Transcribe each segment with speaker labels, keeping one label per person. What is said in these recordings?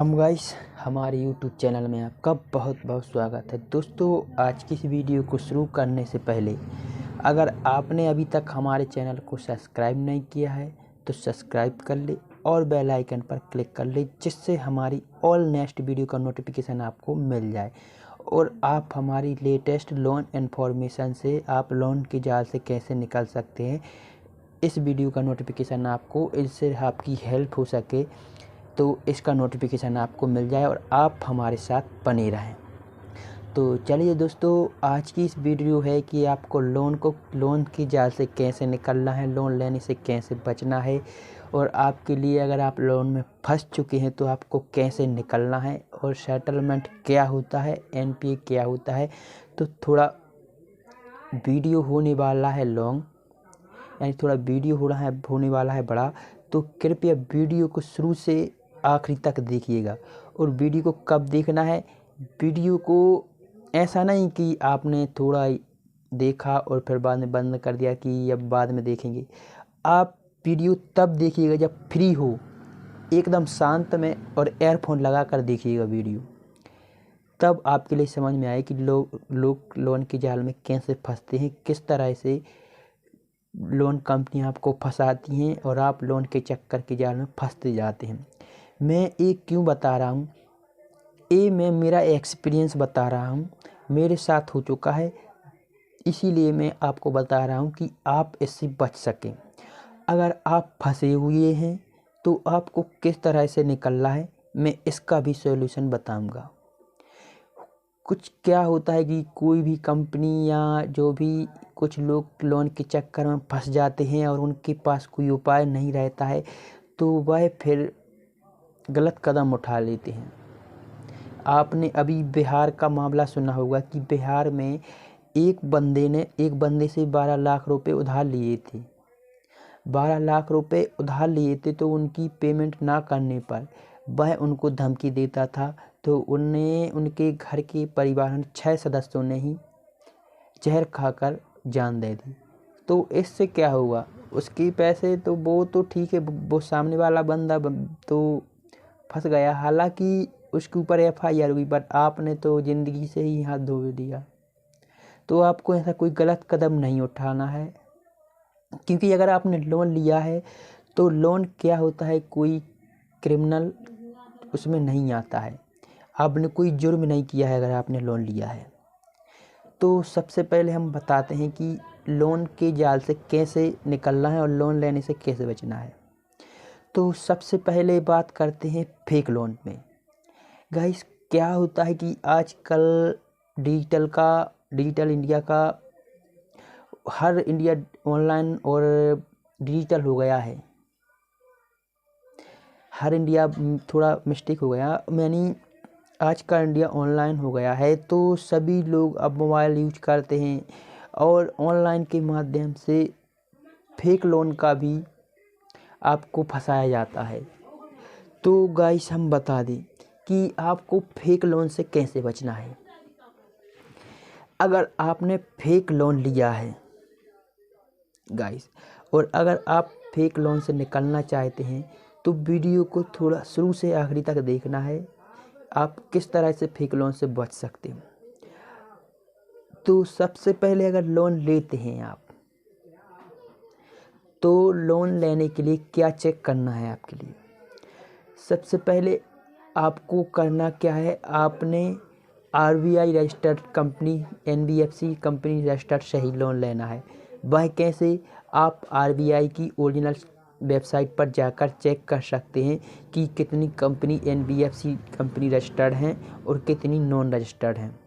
Speaker 1: हम गाइस हमारे YouTube channel में आपका बहुत बहुत स्वागत है। दोस्तों, आज की इस वीडियो को शुरू करने से पहले अगर आपने अभी तक हमारे चैनल को सब्सक्राइब नहीं किया है तो सब्सक्राइब कर ले और बेल आइकन पर क्लिक कर ले, जिससे हमारी ऑल नेक्स्ट वीडियो का नोटिफिकेशन आपको मिल जाए और आप हमारी लेटेस्ट लोन इन्फॉर्मेशन से आप लोन के जाल से कैसे निकल सकते हैं, इस वीडियो का नोटिफिकेशन आपको, इससे आपकी हेल्प हो सके तो इसका नोटिफिकेशन आपको मिल जाए और आप हमारे साथ बने रहें। तो चलिए दोस्तों, आज की इस वीडियो है कि आपको लोन की जाल से कैसे निकलना है, लोन लेने से कैसे बचना है और आपके लिए अगर आप लोन में फंस चुके हैं तो आपको कैसे निकलना है और सेटलमेंट क्या होता है, एनपीए क्या होता है। तो थोड़ा वीडियो होने वाला है लॉन्ग, यानी थोड़ा वीडियो होने वाला है बड़ा, तो कृपया वीडियो को शुरू से आखिरी तक देखिएगा। और वीडियो को कब देखना है, वीडियो को ऐसा नहीं कि आपने थोड़ा देखा और फिर बाद में बंद कर दिया कि अब बाद में देखेंगे। आप वीडियो तब देखिएगा जब फ्री हो, एकदम शांत में और एयरफोन लगा कर देखिएगा वीडियो, तब आपके लिए समझ में आए कि लोग लोन के जाल में कैसे फंसते हैं, किस तरह से लोन कंपनियां आपको फंसाती हैं और आप लोन के चक्कर के जाल में फंसते जाते हैं। मैं ये क्यों बता रहा हूँ, ये मैं मेरा एक्सपीरियंस बता रहा हूँ, मेरे साथ हो चुका है, इसीलिए मैं आपको बता रहा हूँ कि आप इससे बच सकें। अगर आप फंसे हुए हैं तो आपको किस तरह से निकलना है, मैं इसका भी सॉल्यूशन बताऊँगा। कुछ क्या होता है कि कोई भी कंपनी या जो भी कुछ लोग लोन के चक्कर में फंस जाते हैं और उनके पास कोई उपाय नहीं रहता है तो वह फिर गलत कदम उठा लेते हैं। आपने अभी बिहार का मामला सुना होगा कि बिहार में एक बंदे से 12 लाख रुपए उधार लिए थे। 12 लाख रुपए उधार लिए थे तो उनकी पेमेंट ना करने पर वह उनको धमकी देता था, तो उनके घर के परिवार 6 सदस्यों ने ही जहर खाकर जान दे दी। तो इससे क्या हुआ, उसके पैसे तो वो तो ठीक है, वो सामने वाला बंदा तो फंस गया, हालांकि उसके ऊपर एफआईआर हुई, पर आपने तो ज़िंदगी से ही हाथ धो दिया। तो आपको ऐसा कोई गलत कदम नहीं उठाना है, क्योंकि अगर आपने लोन लिया है तो लोन क्या होता है, कोई क्रिमिनल उसमें नहीं आता है। आपने कोई जुर्म नहीं किया है अगर आपने लोन लिया है। तो सबसे पहले हम बताते हैं कि लोन के जाल से कैसे निकलना है और लोन लेने से कैसे बचना है। तो सबसे पहले बात करते हैं फेक लोन में। गाइस, क्या होता है कि आजकल डिजिटल इंडिया का हर इंडिया ऑनलाइन और डिजिटल हो गया है। हर इंडिया थोड़ा मिस्टेक हो गया, यानी आज का इंडिया ऑनलाइन हो गया है, तो सभी लोग अब मोबाइल यूज करते हैं और ऑनलाइन के माध्यम से फेक लोन का भी आपको फंसाया जाता है। तो गाइस, हम बता दें कि आपको फेक लोन से कैसे बचना है। अगर आपने फेक लोन लिया है गाइस, और अगर आप फेक लोन से निकलना चाहते हैं तो वीडियो को थोड़ा शुरू से आखिरी तक देखना है, आप किस तरह से फेक लोन से बच सकते हैं। तो सबसे पहले अगर लोन लेते हैं आप, तो लोन लेने के लिए क्या चेक करना है आपके लिए। सबसे पहले आपको करना क्या है, आपने RBI registered company, NBFC company registered से ही लोन लेना है। वह कैसे, आप आरबीआई की ओरिजिनल वेबसाइट पर जाकर चेक कर सकते हैं कि कितनी कंपनी एनबीएफसी कंपनी रजिस्टर्ड हैं और कितनी नॉन रजिस्टर्ड हैं।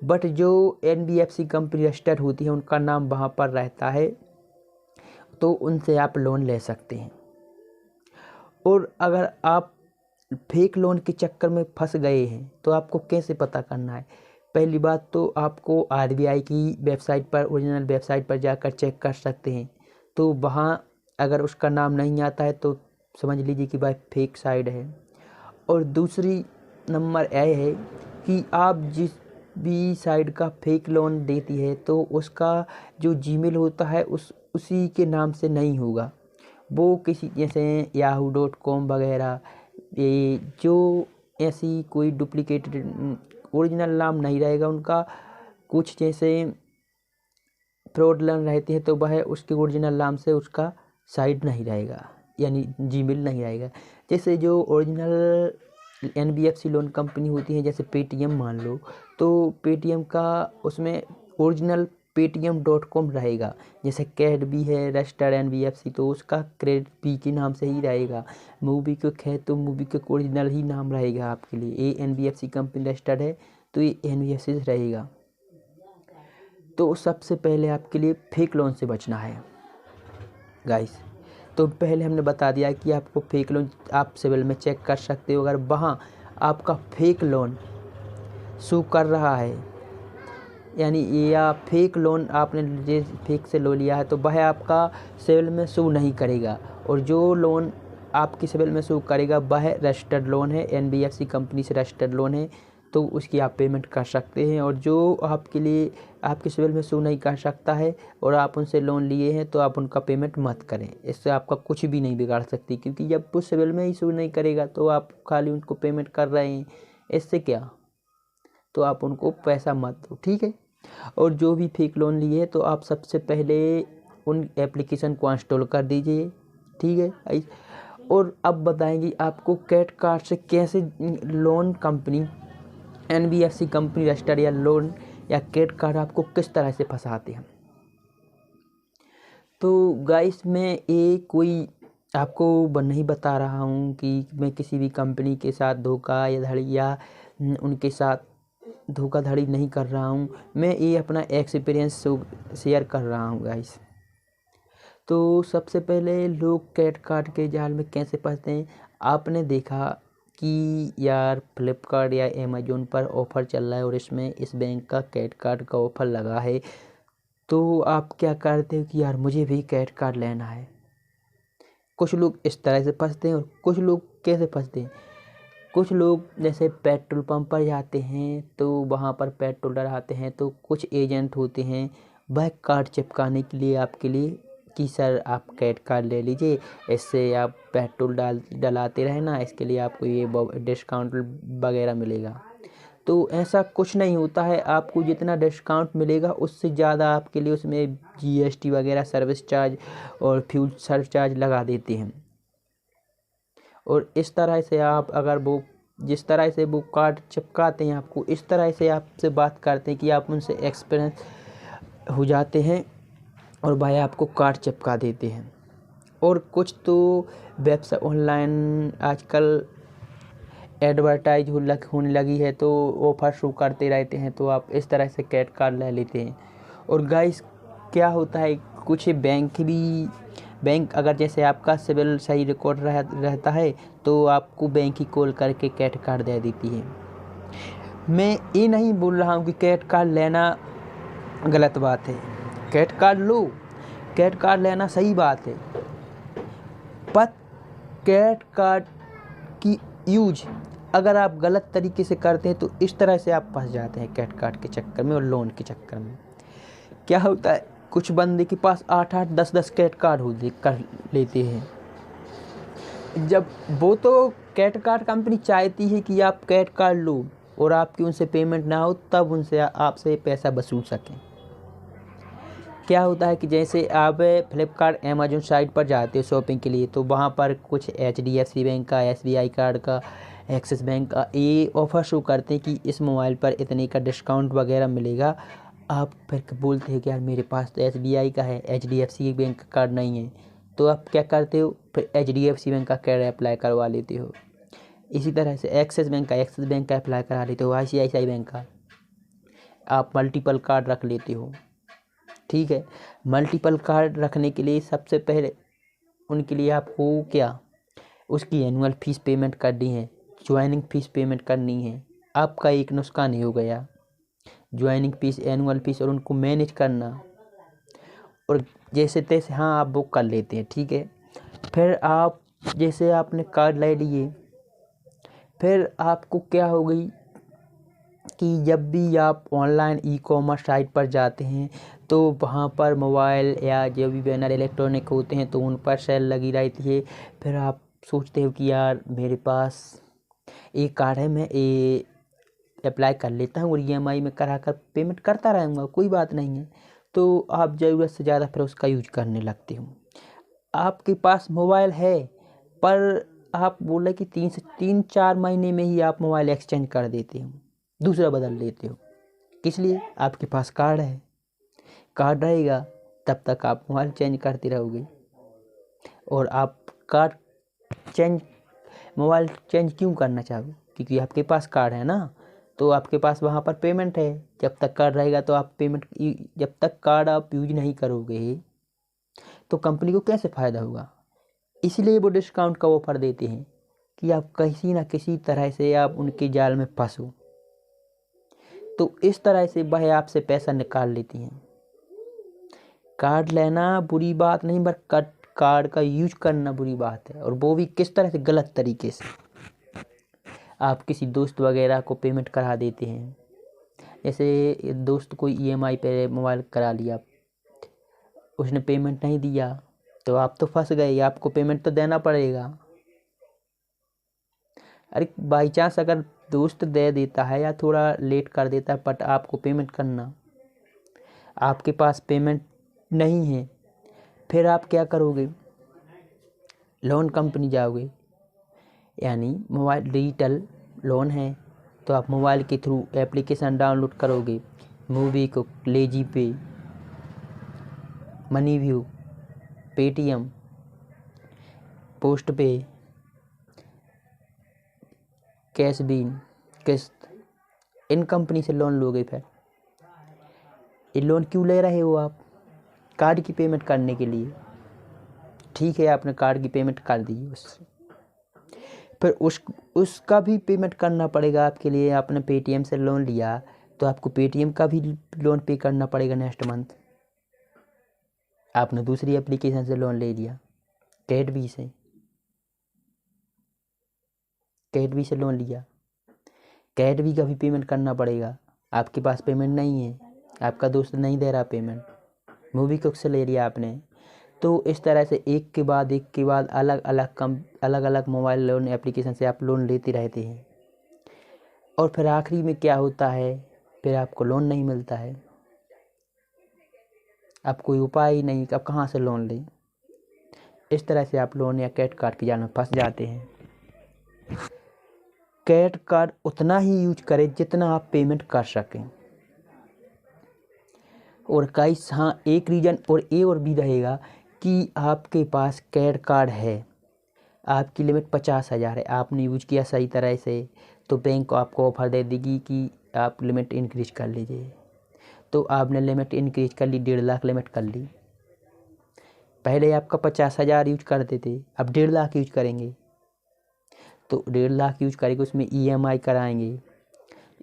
Speaker 1: बट जो एनबीएफसी कंपनी रजिस्टर्ड होती है उनका नाम वहाँ पर रहता है, तो उनसे आप लोन ले सकते हैं। और अगर आप फेक लोन के चक्कर में फंस गए हैं तो आपको कैसे पता करना है। पहली बात तो आपको आरबीआई की वेबसाइट पर, ओरिजिनल वेबसाइट पर जाकर चेक कर सकते हैं, तो वहाँ अगर उसका नाम नहीं आता है तो समझ लीजिए कि भाई फेक साइट है। और दूसरी नंबर यह है कि आप जिस भी साइट का फेक लोन देती है तो उसका जो जीमेल होता है उसी के नाम से नहीं होगा, वो किसी जैसे yahoo.com वगैरह, ये जो ऐसी कोई डुप्लीकेटेड ओरिजिनल नाम नहीं रहेगा उनका। कुछ जैसे फ्रॉडलेंट रहते हैं तो वह उसके ओरिजिनल नाम से उसका साइट नहीं रहेगा, यानी जीमेल नहीं रहेगा। जैसे जो ओरिजिनल NBFC लोन कंपनी होती है, जैसे पेटीएम मान लो, तो पेटीएम का उसमें ओरिजिनल paytm.com रहेगा। जैसे कैट भी है रजिस्टर्ड NBFC, तो उसका क्रेडिट पी के नाम से ही रहेगा। मूवी क्विक है तो मूवी क्विक ओरिजिनल ही नाम रहेगा आपके लिए। ये NBFC कंपनी रजिस्टर्ड है तो ये NBFC रहेगा। तो सबसे पहले आपके लिए फेक लोन से बचना है गाइस। तो पहले हमने बता दिया कि आपको फेक लोन आप सिविल में चेक कर सकते हो। अगर वहाँ आपका फेक लोन शो कर रहा है, यानी या फेक लोन आपने फेक से लो लिया है, तो वह आपका सिविल में शो नहीं करेगा। और जो लोन आपकी सिविल में शो करेगा वह रजिस्टर्ड लोन है, NBFC कंपनी से रजिस्टर्ड लोन है, तो उसकी आप पेमेंट कर सकते हैं। और जो आपके लिए आपके सिविल में शो नहीं कर सकता है और आप उनसे लोन लिए हैं, तो आप उनका पेमेंट मत करें। इससे आपका कुछ भी नहीं बिगाड़ सकती, क्योंकि जब वो सिविल में ही शो नहीं करेगा तो आप खाली उनको पेमेंट कर रहे हैं, इससे क्या, तो आप उनको पैसा मत दो, ठीक है। और जो भी फेक लोन लिए तो आप सबसे पहले उन एप्लीकेशन को इंस्टॉल कर दीजिए, ठीक है। और अब बताएंगे आपको कैट कार्ड से कैसे loan company NBFC company registered या लोन या कैट कार्ड आपको किस तरह से फंसाते हैं। तो गाइस मैं ये कोई आपको नहीं बता रहा हूँ कि मैं किसी भी कंपनी के साथ धोखा या धड़ी या उनके साथ धोखाधड़ी नहीं कर रहा हूँ। मैं ये अपना एक्सपीरियंस शेयर कर रहा हूँ गाइस। तो सबसे पहले लोग कैट कार्ड के जाल में कैसे फंसते हैं। आपने देखा कि यार फ्लिपकार्ट या अमेजोन पर ऑफ़र चल रहा है और इसमें इस बैंक का कैट कार्ड का ऑफ़र लगा है, तो आप क्या करते हो कि यार मुझे भी कैट कार्ड लेना है। कुछ लोग इस तरह से फंसते हैं। और कुछ लोग कैसे फंसते हैं, कुछ लोग जैसे पेट्रोल पंप पर जाते हैं तो वहाँ पर पेट्रोल डलाते हैं, तो कुछ एजेंट होते हैं वह कार्ड चिपकाने के लिए आपके लिए कि सर आप कैट कार्ड ले लीजिए, इससे आप पेट्रोल डलाते रहना, इसके लिए आपको ये डिस्काउंट वगैरह मिलेगा। तो ऐसा कुछ नहीं होता है। आपको जितना डिस्काउंट मिलेगा उससे ज़्यादा आपके लिए उसमें GST वगैरह सर्विस चार्ज और फ्यूल सरचार्ज लगा देते हैं। और इस तरह से आप अगर वो जिस तरह से वो कार्ड चिपकाते हैं आपको, इस तरह से आपसे बात करते हैं कि आप उनसे एक्सपीरियंस हो जाते हैं और भाई आपको कार्ड चिपका देते हैं। और कुछ तो वेबसाइट ऑनलाइन आजकल एडवर्टाइज होने लगी है, तो ऑफ़र शो करते रहते हैं, तो आप इस तरह से कैट कार्ड ले लेते हैं। और गाइस क्या होता है, कुछ बैंक अगर जैसे आपका सिविल सही रिकॉर्ड रहता है तो आपको बैंक ही कॉल करके कैट कार्ड दे देती है। मैं ये नहीं बोल रहा हूँ कि कैट कार्ड लेना गलत बात है, कैट कार्ड लो, कैट कार्ड लेना सही बात है, पर कैट कार्ड की यूज अगर आप गलत तरीके से करते हैं तो इस तरह से आप फंस जाते हैं कैट कार्ड के चक्कर में और लोन के चक्कर में। क्या होता है, कुछ बंदे के पास 8-8 10-10 कैट कार्ड कर लेते हैं। जब वो तो कैट कार्ड कंपनी चाहती है कि आप कैट कार्ड लो और आपकी उनसे पेमेंट ना हो, तब उनसे आपसे पैसा वसूल सकें। क्या होता है कि जैसे आप फ्लिपकार्ट अमेजोन साइट पर जाते हो शॉपिंग के लिए, तो वहाँ पर कुछ HDFC बैंक का, SBI कार्ड का, एक्सिस बैंक का ये ऑफ़र शो करते हैं कि इस मोबाइल पर इतने का डिस्काउंट वगैरह मिलेगा। आप फिर बोलते हो कि यार मेरे पास तो SBI का है, HDFC बैंक का कार्ड नहीं है, तो आप क्या करते हो, फिर HDFC बैंक का कार्ड अप्लाई करवा लेते हो। इसी तरह से एक्सिस बैंक का अप्लाई करा लेते हो, ICICI बैंक का, आप मल्टीपल कार्ड रख लेते हो, ठीक है। मल्टीपल कार्ड रखने के लिए सबसे पहले उनके लिए आपको क्या, उसकी एनुअल फ़ीस पेमेंट करनी है, ज्वाइनिंग फ़ीस पेमेंट करनी है। आपका एक नुस्खा नहीं हो गया, ज्वाइनिंग फ़ीस, एनुअल फ़ीस और उनको मैनेज करना, और जैसे तैसे हाँ आप बुक कर लेते हैं, ठीक है। फिर आप जैसे आपने कार्ड ले लिए, फिर आपको क्या हो गई कि जब भी आप ऑनलाइन ई-कॉमर्स साइट पर जाते हैं तो वहाँ पर मोबाइल या जो भी बैनर इलेक्ट्रॉनिक होते हैं तो उन पर सेल लगी रहती है। फिर आप सोचते हो कि यार मेरे पास एक कार्ड है, मैं ये अप्लाई कर लेता हूँ और EMI में करा कर पेमेंट करता रहूँगा, कोई बात नहीं है। तो आप ज़रूरत से ज़्यादा फिर उसका यूज करने लगते हो। आपके पास मोबाइल है पर आप बोले कि 3 से 4 महीने में ही आप मोबाइल एक्सचेंज कर देते हो, दूसरा बदल लेते हो। किस लिए? आपके पास कार्ड है, कार्ड रहेगा तब तक आप मोबाइल चेंज करते रहोगे। और आप कार्ड चेंज मोबाइल चेंज क्यों करना चाहोगे? क्योंकि आपके पास कार्ड है ना, तो आपके पास वहाँ पर पेमेंट है। जब तक कार्ड रहेगा तो आप पेमेंट, जब तक कार्ड आप यूज नहीं करोगे तो कंपनी को कैसे फ़ायदा होगा? इसलिए वो डिस्काउंट का ऑफ़र देते हैं कि आप किसी ना किसी तरह से आप उनके जाल में फंसो। तो इस तरह से वह आपसे पैसा निकाल लेती हैं। कार्ड लेना बुरी बात नहीं, बट कार्ड का यूज करना बुरी बात है, और वो भी किस तरह से? गलत तरीके से। आप किसी दोस्त वगैरह को पेमेंट करा देते हैं, जैसे दोस्त को EMI पे मोबाइल करा लिया, उसने पेमेंट नहीं दिया तो आप तो फंस गए, आपको पेमेंट तो देना पड़ेगा। अरे बाई चांस अगर दोस्त दे देता है या थोड़ा लेट कर देता है, बट आपको पेमेंट करना, आपके पास पेमेंट नहीं है, फिर आप क्या करोगे? लोन कंपनी जाओगे, यानी मोबाइल डिजिटल लोन है तो आप मोबाइल के थ्रू एप्लीकेशन डाउनलोड करोगे, मोबीक्विक, लेजी पे, मनीव्यू, पेटीएम, पोस्ट पे, कैशबीन, किस्त, इन कंपनी से लोन लोगे। फिर ये लोन क्यों ले रहे हो आप? कार्ड की पेमेंट करने के लिए। ठीक है, आपने कार्ड की पेमेंट कर दी, उससे फिर उसका भी पेमेंट करना पड़ेगा आपके लिए। आपने पेटीएम से लोन लिया तो आपको पेटीएम का भी लोन पे करना पड़ेगा नेक्स्ट मंथ। आपने दूसरी एप्लीकेशन से लोन ले लिया, कैडबी से लोन लिया, कैडबी का भी पेमेंट करना पड़ेगा। आपके पास पेमेंट नहीं है, आपका दोस्त नहीं दे रहा पेमेंट, मोबीक्विक से ले लिया आपने। तो इस तरह से एक के बाद अलग अलग मोबाइल लोन एप्लीकेशन से आप लोन लेते रहते हैं, और फिर आखिरी में क्या होता है? फिर आपको लोन नहीं मिलता है। अब कोई उपाय ही नहीं, अब कहाँ से लोन लें? इस तरह से आप लोन या क्रेडिट कार्ड के जाल में फंस जाते हैं। क्रेडिट कार्ड उतना ही यूज करें जितना आप पेमेंट कर सकें। और गाइस, हाँ, एक रीज़न और भी रहेगा कि आपके पास क्रेडिट कार्ड है, आपकी लिमिट 50,000 है, आपने यूज किया सही तरह से, तो बैंक आपको ऑफर दे देगी कि आप लिमिट इंक्रीज कर लीजिए। तो आपने लिमिट इंक्रीज कर ली, 1.5 लाख लिमिट कर ली। पहले आपका 50,000 यूज करते थे, अब 1.5 लाख यूज करेंगे। तो 1.5 लाख यूज करेंगे, उसमें EMI कराएंगे।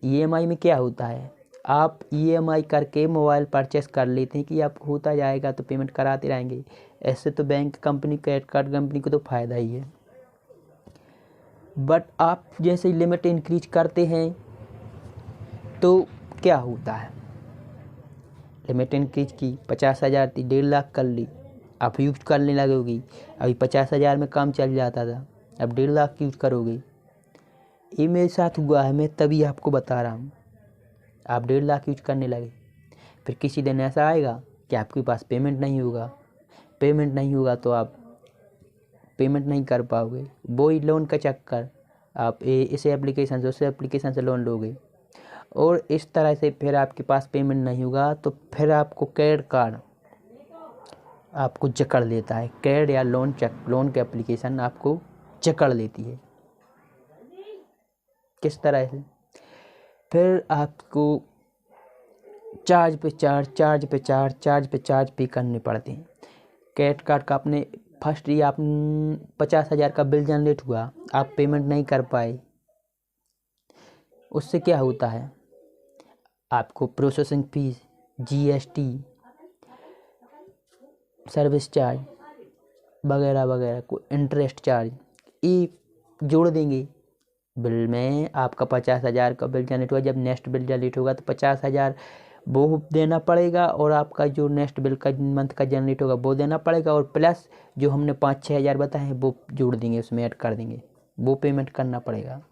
Speaker 1: EMI में क्या होता है? आप EMI करके मोबाइल परचेस कर लेते हैं कि आपको होता जाएगा तो पेमेंट कराते रहेंगे। ऐसे तो bank company, credit card company को तो फ़ायदा ही है। बट आप जैसे ही लिमिट इंक्रीज करते हैं तो क्या होता है? लिमिट इंक्रीज की, 50,000 थी, 1.5 लाख कर ली, आप यूज करने लगोगी। अभी 50,000 में काम चल जाता था, अब 1.5 लाख यूज करोगे। ये मेरे साथ हुआ है, मैं तभी आपको बता रहा हूँ। आप 1.5 लाख यूज करने लगे, फिर किसी दिन ऐसा आएगा कि आपके पास पेमेंट नहीं होगा तो आप पेमेंट नहीं कर पाओगे। वो ही लोन का चक्कर, आप इस एप्लीकेशन से उस एप्लीकेशन से लोन लोगे, और इस तरह से फिर आपके पास पेमेंट नहीं होगा तो फिर आपको क्रेडिट कार्ड आपको जकड़ लेता है। क्रेडिट या लोन के एप्लीकेशन आपको जकड़ लेती है। किस तरह से? फिर आपको चार्ज पे चार्ज पे करने पड़ते हैं। क्रेडिट कार्ड का आपने फर्स्ट ही आप 50,000 का बिल जनरेट हुआ, आप पेमेंट नहीं कर पाए, उससे क्या होता है? आपको processing fees, GST, service charge वगैरह वगैरह को, इंटरेस्ट चार्ज, ये जोड़ देंगे बिल में। आपका 50,000 का बिल जनरेट हुआ, जब नेक्स्ट बिल जनरेट होगा तो 50,000 वो देना पड़ेगा, और आपका जो नेक्स्ट बिल का मंथ का जनरेट होगा वो देना पड़ेगा, और प्लस जो हमने 5-6 हज़ार बताए हैं वो जोड़ देंगे, उसमें ऐड कर देंगे, वो पेमेंट करना पड़ेगा।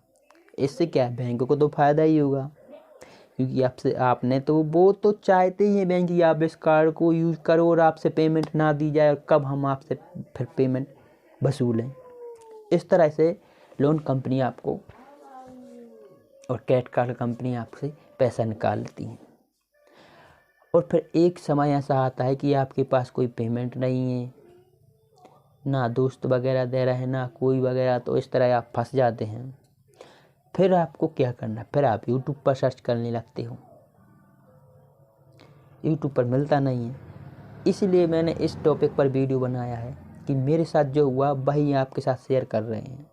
Speaker 1: इससे क्या है, बैंक को तो फ़ायदा ही होगा, क्योंकि आपसे आपने तो वो तो चाहते ही हैं बैंक की आप इस कार्ड को यूज़ करो और आपसे पेमेंट ना दी जाए, और कब हम आपसे फिर पेमेंट वसूलें। इस तरह से लोन कंपनी आपको और क्रेडिट कार्ड कंपनी आपसे पैसा निकाल लेती हैं। और फिर एक समय ऐसा आता है कि आपके पास कोई पेमेंट नहीं है, ना दोस्त वगैरह दे रहे हैं, ना कोई वगैरह, तो इस तरह आप फंस जाते हैं। फिर आपको क्या करना है, फिर आप यूट्यूब पर सर्च करने लगते हो। यूट्यूब पर मिलता नहीं है, इसलिए मैंने इस टॉपिक पर वीडियो बनाया है कि मेरे साथ जो हुआ वही आपके साथ शेयर कर रहे हैं।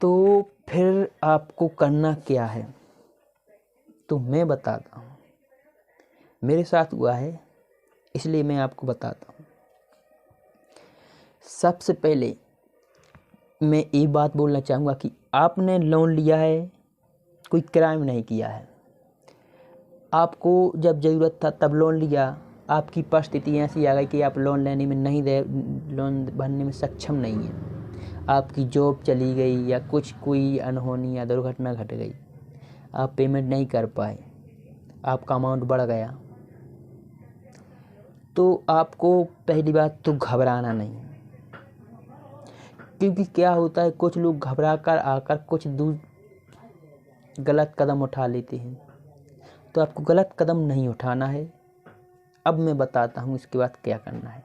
Speaker 1: तो फिर आपको करना क्या है, तो मैं बताता हूँ। मेरे साथ हुआ है इसलिए मैं आपको बताता हूँ। सबसे पहले मैं ये बात बोलना चाहूँगा कि आपने लोन लिया है, कोई क्राइम नहीं किया है। आपको जब ज़रूरत था तब लोन लिया, आपकी परिस्थिति ऐसी आ गई कि आप लोन लेने में लोन भरने में सक्षम नहीं हैं। आपकी जॉब चली गई या कोई अनहोनी या दुर्घटना घट गई, आप पेमेंट नहीं कर पाए, आपका अमाउंट बढ़ गया, तो आपको पहली बात तो घबराना नहीं। क्योंकि क्या होता है, कुछ लोग घबरा कर आकर कुछ दूर गलत कदम उठा लेते हैं, तो आपको गलत कदम नहीं उठाना है। अब मैं बताता हूँ इसके बाद क्या करना है।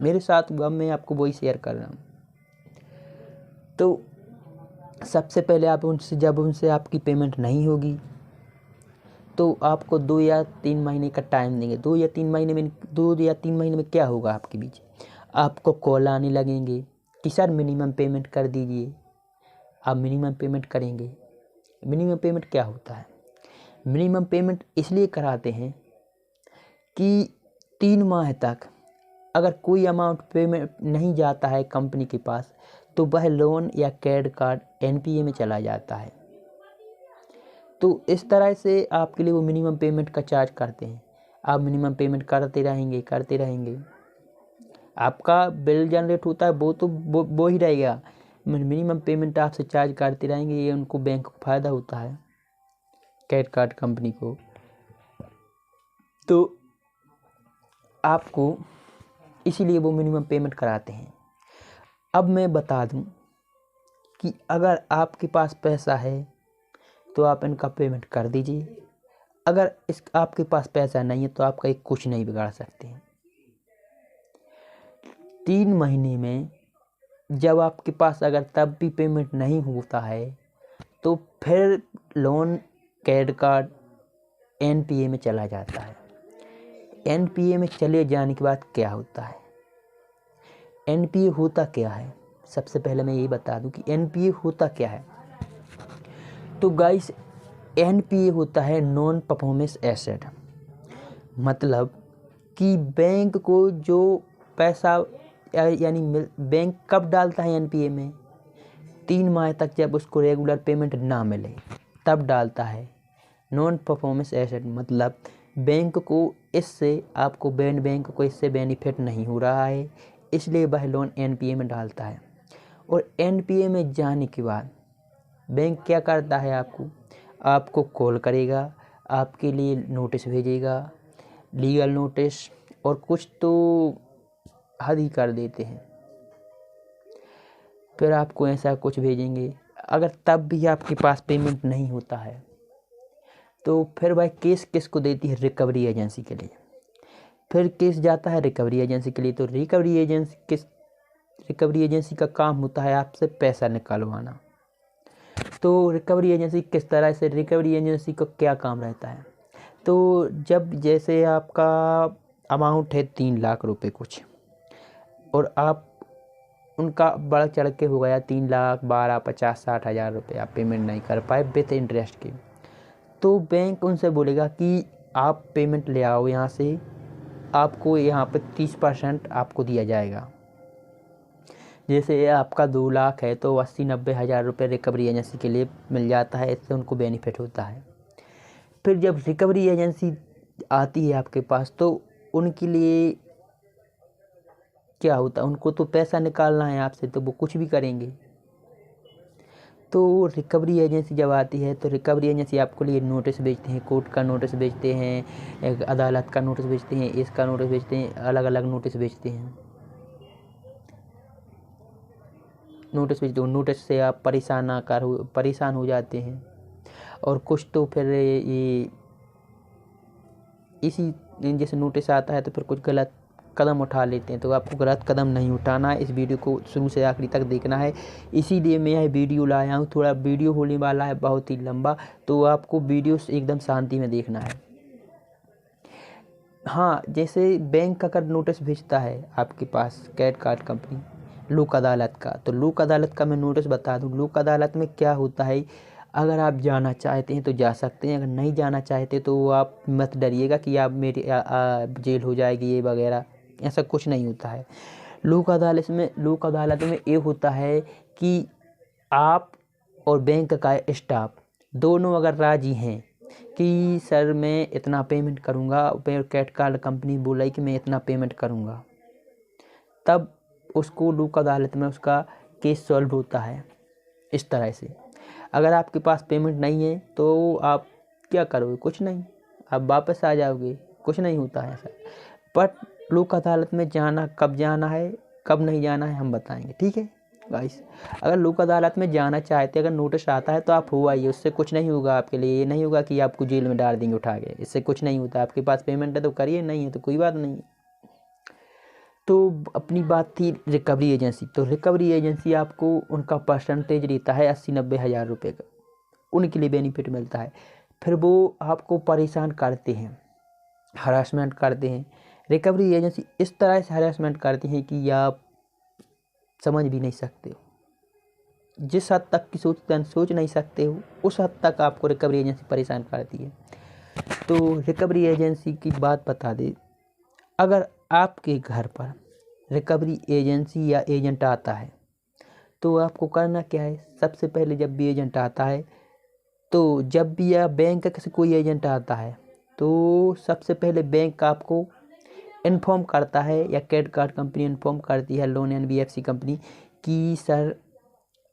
Speaker 1: मेरे साथ हुआ, मैं आपको वही शेयर कर रहा हूँ। तो सबसे पहले आप जब उनसे आपकी पेमेंट नहीं होगी तो आपको 2 या 3 महीने का टाइम देंगे। 2 या 3 महीने में क्या होगा आपके बीच, आपको कॉल आने लगेंगे कि सर मिनिमम पेमेंट कर दीजिए। आप मिनिमम पेमेंट करेंगे। मिनिमम पेमेंट क्या होता है, मिनिमम पेमेंट इसलिए कराते हैं कि 3 माह तक अगर कोई अमाउंट पेमेंट नहीं जाता है कंपनी के पास, तो वह लोन या क्रेडिट कार्ड एनपीए में चला जाता है। तो इस तरह से आपके लिए वो मिनिमम पेमेंट का चार्ज करते हैं। आप मिनिमम पेमेंट करते रहेंगे, आपका बिल जनरेट होता है वो तो वो ही रहेगा, मिनिमम पेमेंट आपसे चार्ज करते रहेंगे। ये उनको बैंक को फ़ायदा होता है, क्रेडिट कार्ड कंपनी को। तो आपको इसीलिए वो मिनिमम पेमेंट कराते हैं। अब मैं बता दूं कि अगर आपके पास पैसा है तो आप इनका पेमेंट कर दीजिए। अगर आपके पास पैसा नहीं है तो आपका एक कुछ नहीं बिगाड़ सकते हैं। 3 महीने में जब आपके पास अगर तब भी पेमेंट नहीं होता है तो फिर लोन क्रेडिट कार्ड एनपीए में चला जाता है। एनपीए में चले जाने के बाद क्या होता है, एनपीए होता क्या है, सबसे पहले मैं ये बता दूं कि एनपीए होता क्या है। तो गाइस, एनपीए होता है नॉन परफॉर्मेंस एसेट। मतलब कि बैंक को जो पैसा यानी बैंक कब डालता है एनपीए में, 3 माह तक जब उसको रेगुलर पेमेंट ना मिले तब डालता है। नॉन परफॉर्मेंस एसेट मतलब बैंक को इससे बेनिफिट नहीं हो रहा है, इसलिए वह लोन एनपीए में डालता है। और एनपीए में जाने के बाद बैंक क्या करता है, आपको कॉल करेगा, आपके लिए नोटिस भेजेगा, लीगल नोटिस, और कुछ तो हद ही कर देते हैं। फिर आपको ऐसा कुछ भेजेंगे। अगर तब भी आपके पास पेमेंट नहीं होता है तो फिर वह केस किसको देती है, रिकवरी एजेंसी के लिए। फिर केस जाता है रिकवरी एजेंसी के लिए। तो रिकवरी एजेंसी का काम होता है आपसे पैसा निकालवाना। तो रिकवरी एजेंसी किस तरह से, रिकवरी एजेंसी का क्या काम रहता है, तो जब जैसे आपका अमाउंट है 3 लाख रुपए कुछ, और आप उनका बढ़ चढ़ के हो गया 3 लाख 12, 50, 60 हज़ार रुपये, आप पेमेंट नहीं कर पाए विथ इंटरेस्ट के, तो बैंक उनसे बोलेगा कि आप पेमेंट ले आओ यहाँ से, आपको यहाँ पे 30% आपको दिया जाएगा। जैसे आपका 2 लाख है तो 80-90 हज़ार रुपये रिकवरी एजेंसी के लिए मिल जाता है, इससे उनको बेनिफिट होता है। फिर जब रिकवरी एजेंसी आती है आपके पास तो उनके लिए क्या होता है, उनको तो पैसा निकालना है आपसे, तो वो कुछ भी करेंगे। तो रिकवरी एजेंसी जब आती है तो रिकवरी एजेंसी आपको लिए नोटिस भेजते हैं, कोर्ट का नोटिस भेजते हैं, एक अदालत का नोटिस भेजते हैं, इसका नोटिस भेजते हैं, अलग अलग नोटिस भेजते हैं। नोटिस से आप परेशान हो जाते हैं। और कुछ तो फिर ये इसी जैसे नोटिस आता है तो फिर कुछ गलत कदम उठा लेते हैं। तो आपको गलत कदम नहीं उठाना है, इस वीडियो को शुरू से आखिरी तक देखना है। इसीलिए मैं यह वीडियो लाया हूँ। थोड़ा वीडियो होने वाला है बहुत ही लंबा, तो आपको वीडियो एकदम शांति में देखना है। हाँ, जैसे बैंक अगर नोटिस भेजता है आपके पास क्रेडिट कार्ड कंपनी लोक अदालत का, तो लोक अदालत का मैं नोटिस बता दूँ। लोक अदालत में क्या होता है, अगर आप जाना चाहते हैं तो जा सकते हैं, अगर नहीं जाना चाहते तो आप मत डरिएगा कि आप मेरी जेल हो जाएगी ये वगैरह, ऐसा कुछ नहीं होता है। लोक अदालत में ये होता है कि आप और बैंक का स्टाफ दोनों अगर राजी हैं कि सर मैं इतना पेमेंट करूँगा, क्रेडिट कार्ड कंपनी बोला कि मैं इतना पेमेंट करूँगा, तब उसको लोक अदालत में उसका केस सॉल्व होता है। इस तरह से अगर आपके पास पेमेंट नहीं है तो आप क्या करोगे, कुछ नहीं, आप वापस आ जाओगे, कुछ नहीं होता है ऐसा। बट लोक अदालत में कब जाना है कब नहीं जाना है हम बताएंगे, ठीक है गाइस। अगर लोक अदालत में जाना चाहते, अगर नोटिस आता है तो आप हो आइए, उससे कुछ नहीं होगा आपके लिए। ये नहीं होगा कि आपको जेल में डाल देंगे उठा के, इससे कुछ नहीं होता। आपके पास पेमेंट है तो करिए, नहीं है तो कोई बात नहीं। तो अपनी बात थी रिकवरी एजेंसी। तो रिकवरी एजेंसी आपको उनका परसेंटेज देता है 80-90 हज़ार रुपये का, उनके लिए बेनिफिट मिलता है। फिर वो आपको परेशान करते हैं, हरासमेंट करते हैं। रिकवरी एजेंसी इस तरह से हरासमेंट करती हैं कि आप समझ भी नहीं सकते हो। जिस हद तक की सोच नहीं सकते हो, उस हद तक आपको रिकवरी एजेंसी परेशान करती है। तो रिकवरी एजेंसी की बात बता दे, अगर आपके घर पर रिकवरी एजेंसी या एजेंट आता है तो आपको करना क्या है। सबसे पहले जब भी एजेंट आता है, तो जब भी या बैंक का से कोई एजेंट आता है तो सबसे पहले बैंक आपको इन्फॉर्म करता है, या क्रेडिट कार्ड कंपनी इन्फॉर्म करती है, लोन NBFC कंपनी, कि सर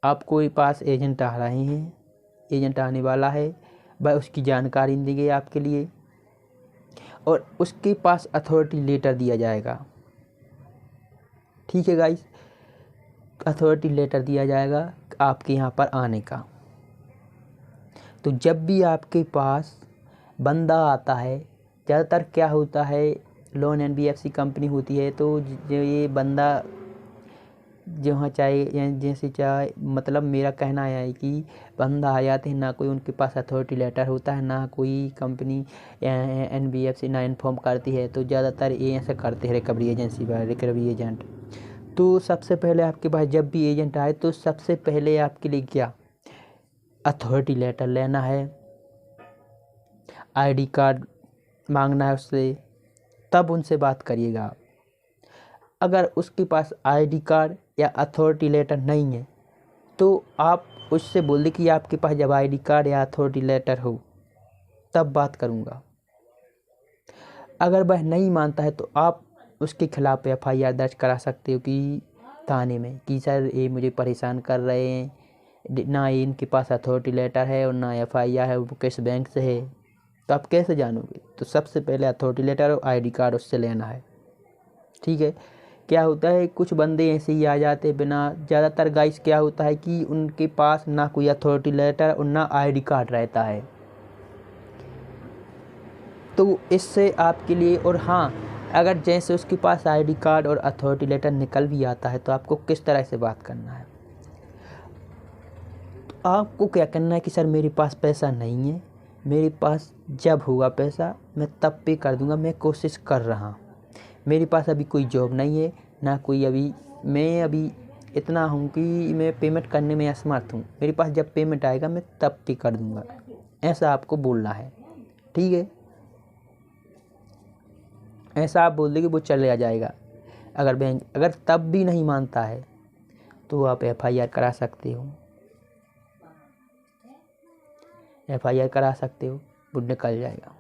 Speaker 1: आपको पास एजेंट आ रहे हैं, एजेंट आने वाला है, वह उसकी जानकारी देंगे आपके लिए, और उसके पास अथॉरिटी लेटर दिया जाएगा। ठीक है गाइस, अथॉरिटी लेटर दिया जाएगा आपके यहाँ पर आने का। तो जब भी आपके पास बंदा आता है, ज़्यादातर क्या होता है, लोन NBFC कंपनी होती है, तो जो ये बंदा जहाँ चाहे मतलब मेरा कहना है कि बंदा आ जाते हैं, ना कोई उनके पास अथॉरिटी लेटर होता है, ना कोई कंपनी NBFC ना इन्फॉर्म करती है। तो ज़्यादातर ये ऐसा करते हैं रिकवरी एजेंसी वाले, रिकवरी एजेंट। तो सबसे पहले आपके पास जब भी एजेंट आए तो सबसे पहले आपके लिए क्या, अथॉरिटी लेटर लेना है, ID कार्ड मांगना है उससे, तब उनसे बात करिएगा आप। अगर उसके पास ID कार्ड या अथॉरिटी लेटर नहीं है तो आप उससे बोल दें कि आपके पास जब ID कार्ड या अथॉरिटी लेटर हो तब बात करूँगा। अगर वह नहीं मानता है तो आप उसके खिलाफ़ FIR दर्ज करा सकते हो कि थाने में, कि सर ये मुझे परेशान कर रहे हैं, ना ये इनके पास अथॉरिटी लेटर है और ना FIR है, वो किस बैंक से है। तो आप कैसे जानोगे। तो सबसे पहले अथॉरिटी लेटर और ID कार्ड उससे लेना है, ठीक है। क्या होता है, कुछ बंदे ऐसे ही आ जाते बिना, ज़्यादातर गाइस क्या होता है कि उनके पास ना कोई अथॉरिटी लेटर और ना ID कार्ड रहता है। तो इससे आपके लिए, और हाँ, अगर जैसे उसके पास ID कार्ड और अथॉरिटी लेटर निकल भी आता है तो आपको किस तरह से बात करना है। तो आपको क्या करना है कि सर मेरे पास पैसा नहीं है, मेरे पास जब होगा पैसा मैं तब पे कर दूंगा, मैं कोशिश कर रहा हूँ, मेरे पास अभी कोई जॉब नहीं है, ना कोई मैं अभी इतना हूँ कि मैं पेमेंट करने में असमर्थ हूँ, मेरे पास जब पेमेंट आएगा मैं तब पे कर दूंगा। ऐसा आपको बोलना है, ठीक है। ऐसा आप बोल देंगे वो चले आ जाएगा। अगर तब भी नहीं मानता है तो आप FIR करा सकते हो, FIR करा सकते हो, वो निकल जाएगा।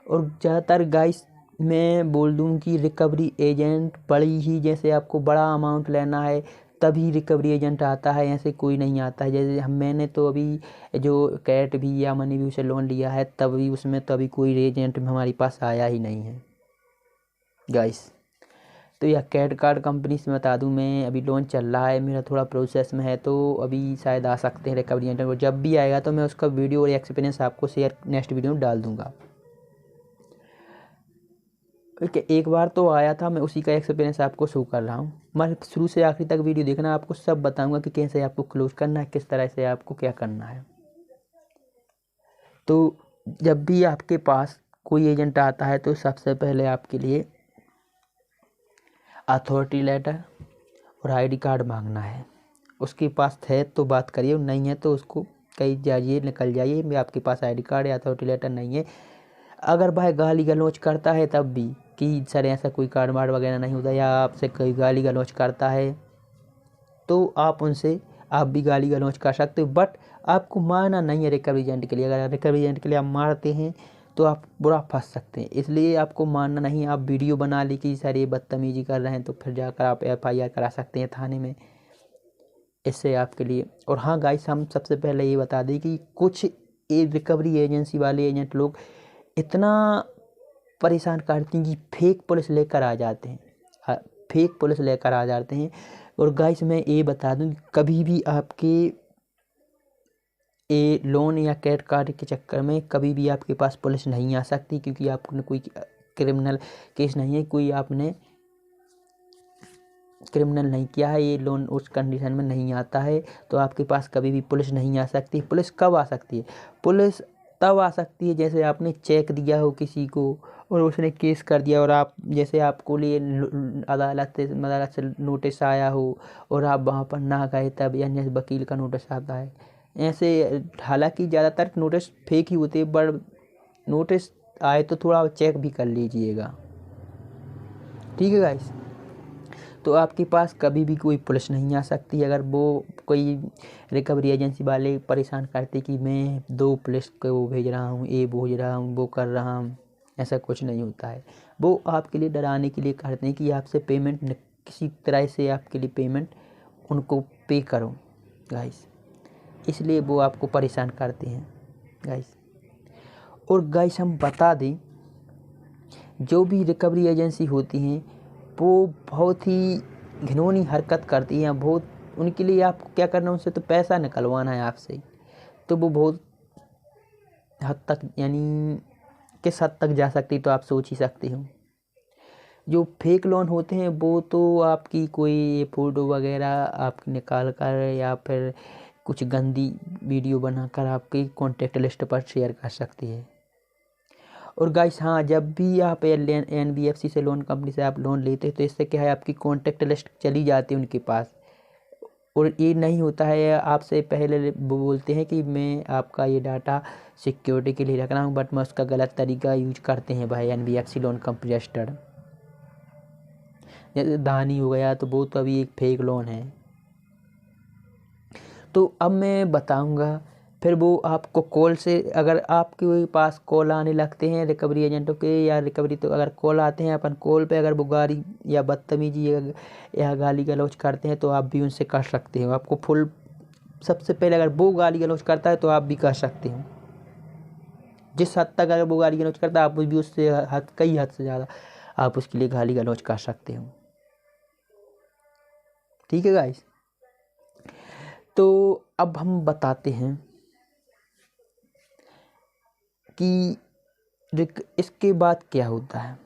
Speaker 1: और ज़्यादातर गाइस मैं बोल दूं कि रिकवरी एजेंट बड़ी ही, जैसे आपको बड़ा अमाउंट लेना है तभी रिकवरी एजेंट आता है, ऐसे कोई नहीं आता है। जैसे मैंने तो अभी जो कैट भी या मनी भी से लोन लिया है तभी उसमें तो अभी कोई एजेंट हमारे पास आया ही नहीं है गाइस। तो यह कैट कार्ड कंपनी से बता दूं, मैं अभी लोन चल रहा है मेरा, थोड़ा प्रोसेस में है, तो अभी शायद आ सकते हैं रिकवरी एजेंट को। जब भी आएगा तो मैं उसका वीडियो और एक्सपीरियंस आपको शेयर नेक्स्ट वीडियो में डाल दूंगा। एक बार तो आया था, मैं उसी का एक्सपीरियंस आपको शो कर रहा हूँ। मैं शुरू से आखिरी तक वीडियो देखना, आपको सब बताऊंगा कि कैसे आपको क्लोज करना है, किस तरह से आपको क्या करना है। तो जब भी आपके पास कोई एजेंट आता है तो सबसे पहले आपके लिए अथॉरिटी लेटर और आईडी कार्ड मांगना है। उसके पास है तो बात करिए, नहीं है तो उसको कहीं जाइए, निकल जाइए, मैं आपके पास आईडी कार्ड या अथॉरिटी लेटर नहीं है। अगर भाई गाली गलौज करता है तब भी कि सर ऐसा कोई कार्ड वार्ड वगैरह नहीं होता, या आपसे कोई गाली गलौज करता है तो आप भी गाली गलौज कर सकते हो, बट आपको मारना नहीं है रिकवरी एजेंट के लिए। अगर रिकवरी एजेंट के लिए आप मारते हैं तो आप बुरा फंस सकते हैं, इसलिए आपको मारना नहीं। आप वीडियो बना ली कि सर ये बदतमीजी कर रहे हैं तो फिर जाकर आप FIR करा सकते हैं थाने में, इससे आपके लिए। और हाँ गाइस, हम सबसे पहले ये बता दें कि कुछ रिकवरी एजेंसी वाले एजेंट लोग इतना परेशान करते हैं कि फेक पुलिस लेकर आ जाते हैं, फेक पुलिस लेकर आ जाते हैं। और गाइस मैं ये बता दूं, कभी भी आपके लोन या कैट कार्ड के चक्कर में कभी भी आपके पास पुलिस नहीं आ सकती, क्योंकि आपने कोई क्रिमिनल केस नहीं है, कोई आपने क्रिमिनल नहीं किया है, ये लोन उस कंडीशन में नहीं आता है। तो आपके पास कभी भी पुलिस नहीं आ सकती। पुलिस कब आ सकती है? पुलिस तब आ सकती है जैसे आपने चेक दिया हो किसी को और उसने केस कर दिया, और आप जैसे आपको लिए अदालत से नोटिस आया हो और आप वहाँ पर ना गए तब, यानी वकील का नोटिस आता है। ऐसे हालांकि ज़्यादातर नोटिस फेक ही होते हैं, पर नोटिस आए तो थोड़ा चेक भी कर लीजिएगा, ठीक है गाइस। तो आपके पास कभी भी कोई पुलिस नहीं आ सकती। अगर वो कोई रिकवरी एजेंसी वाले परेशान करते कि मैं 2 पुलिस को भेज रहा हूँ, ये भेज रहा हूँ, वो कर रहा हूँ, ऐसा कुछ नहीं होता है। वो आपके लिए डराने के लिए करते हैं कि आपसे पेमेंट किसी तरह से आपके लिए पेमेंट उनको पे करो गाइस, इसलिए वो आपको परेशान करते हैं गाइस। और गाइस हम बता दें, जो भी रिकवरी एजेंसी होती हैं वो बहुत ही घिनौनी हरकत करती हैं। बहुत, उनके लिए आपको क्या करना है, उनसे तो पैसा निकलवाना है आपसे। तो वो बहुत हद तक, यानी किस हद तक जा सकती तो आप सोच ही सकते हो। जो फेक लोन होते हैं वो तो आपकी कोई फ़ोटो वगैरह आप निकाल कर या फिर कुछ गंदी वीडियो बनाकर आपकी कॉन्टेक्ट लिस्ट पर शेयर कर सकती है। और गाइस हाँ, जब भी आप NBFC से लोन कंपनी से आप लोन लेते हैं तो इससे क्या है, आपकी कॉन्टेक्ट लिस्ट चली जाती है उनके पास। और ये नहीं होता है, आपसे पहले वो बोलते हैं कि मैं आपका ये डाटा सिक्योरिटी के लिए रख रहा हूँ, बट मैं उसका गलत तरीका यूज करते हैं भाई NBFC लोन कंपनी रजिस्टर्ड। जैसे दानी हो गया तो वो तो अभी एक फेक लोन है। तो अब मैं बताऊंगा, फिर वो आपको कॉल से, अगर आपके पास कॉल आने लगते हैं रिकवरी एजेंटों के या रिकवरी, तो अगर कॉल आते हैं अपन कॉल पे, अगर वो गाली या बदतमीजी या गाली गलौज करते हैं तो आप भी उनसे कर सकते हो। आपको फुल, सबसे पहले अगर वो गाली गलौज करता है तो आप भी कर सकते हो। जिस हद तक अगर वो गाली गलौज करता है आप भी उससे कई हद से ज़्यादा आप उसके लिए गाली गलौज कर सकते हो, ठीक है गाइस। तो अब हम बताते हैं कि इसके बाद क्या होता है।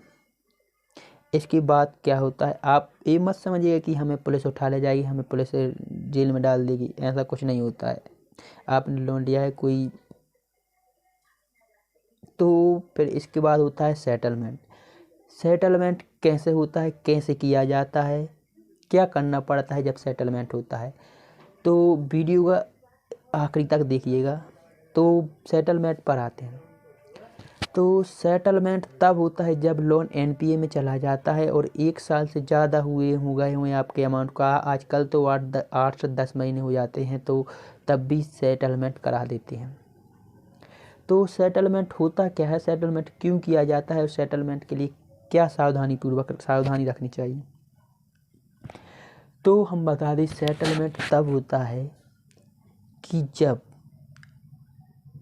Speaker 1: इसके बाद क्या होता है, आप ये मत समझिएगा कि हमें पुलिस उठा ले जाएगी, हमें पुलिस जेल में डाल देगी, ऐसा कुछ नहीं होता है। आपने लोन लिया है कोई, तो फिर इसके बाद होता है सेटलमेंट। सेटलमेंट कैसे होता है, कैसे किया जाता है, क्या करना पड़ता है जब सेटलमेंट होता है, तो वीडियो का आखिरी तक देखिएगा। तो सेटलमेंट पर आते हैं। तो सेटलमेंट तब होता है जब लोन NPA में चला जाता है और 1 साल से ज़्यादा हो गए हुए आपके अमाउंट का। आजकल तो 8 से 10 महीने हो जाते हैं, तो तब भी सेटलमेंट करा देते हैं। तो सेटलमेंट होता क्या है, सेटलमेंट क्यों किया जाता है और सेटलमेंट के लिए क्या सावधानी रखनी चाहिए। तो हम बता दें सेटलमेंट तब होता है कि जब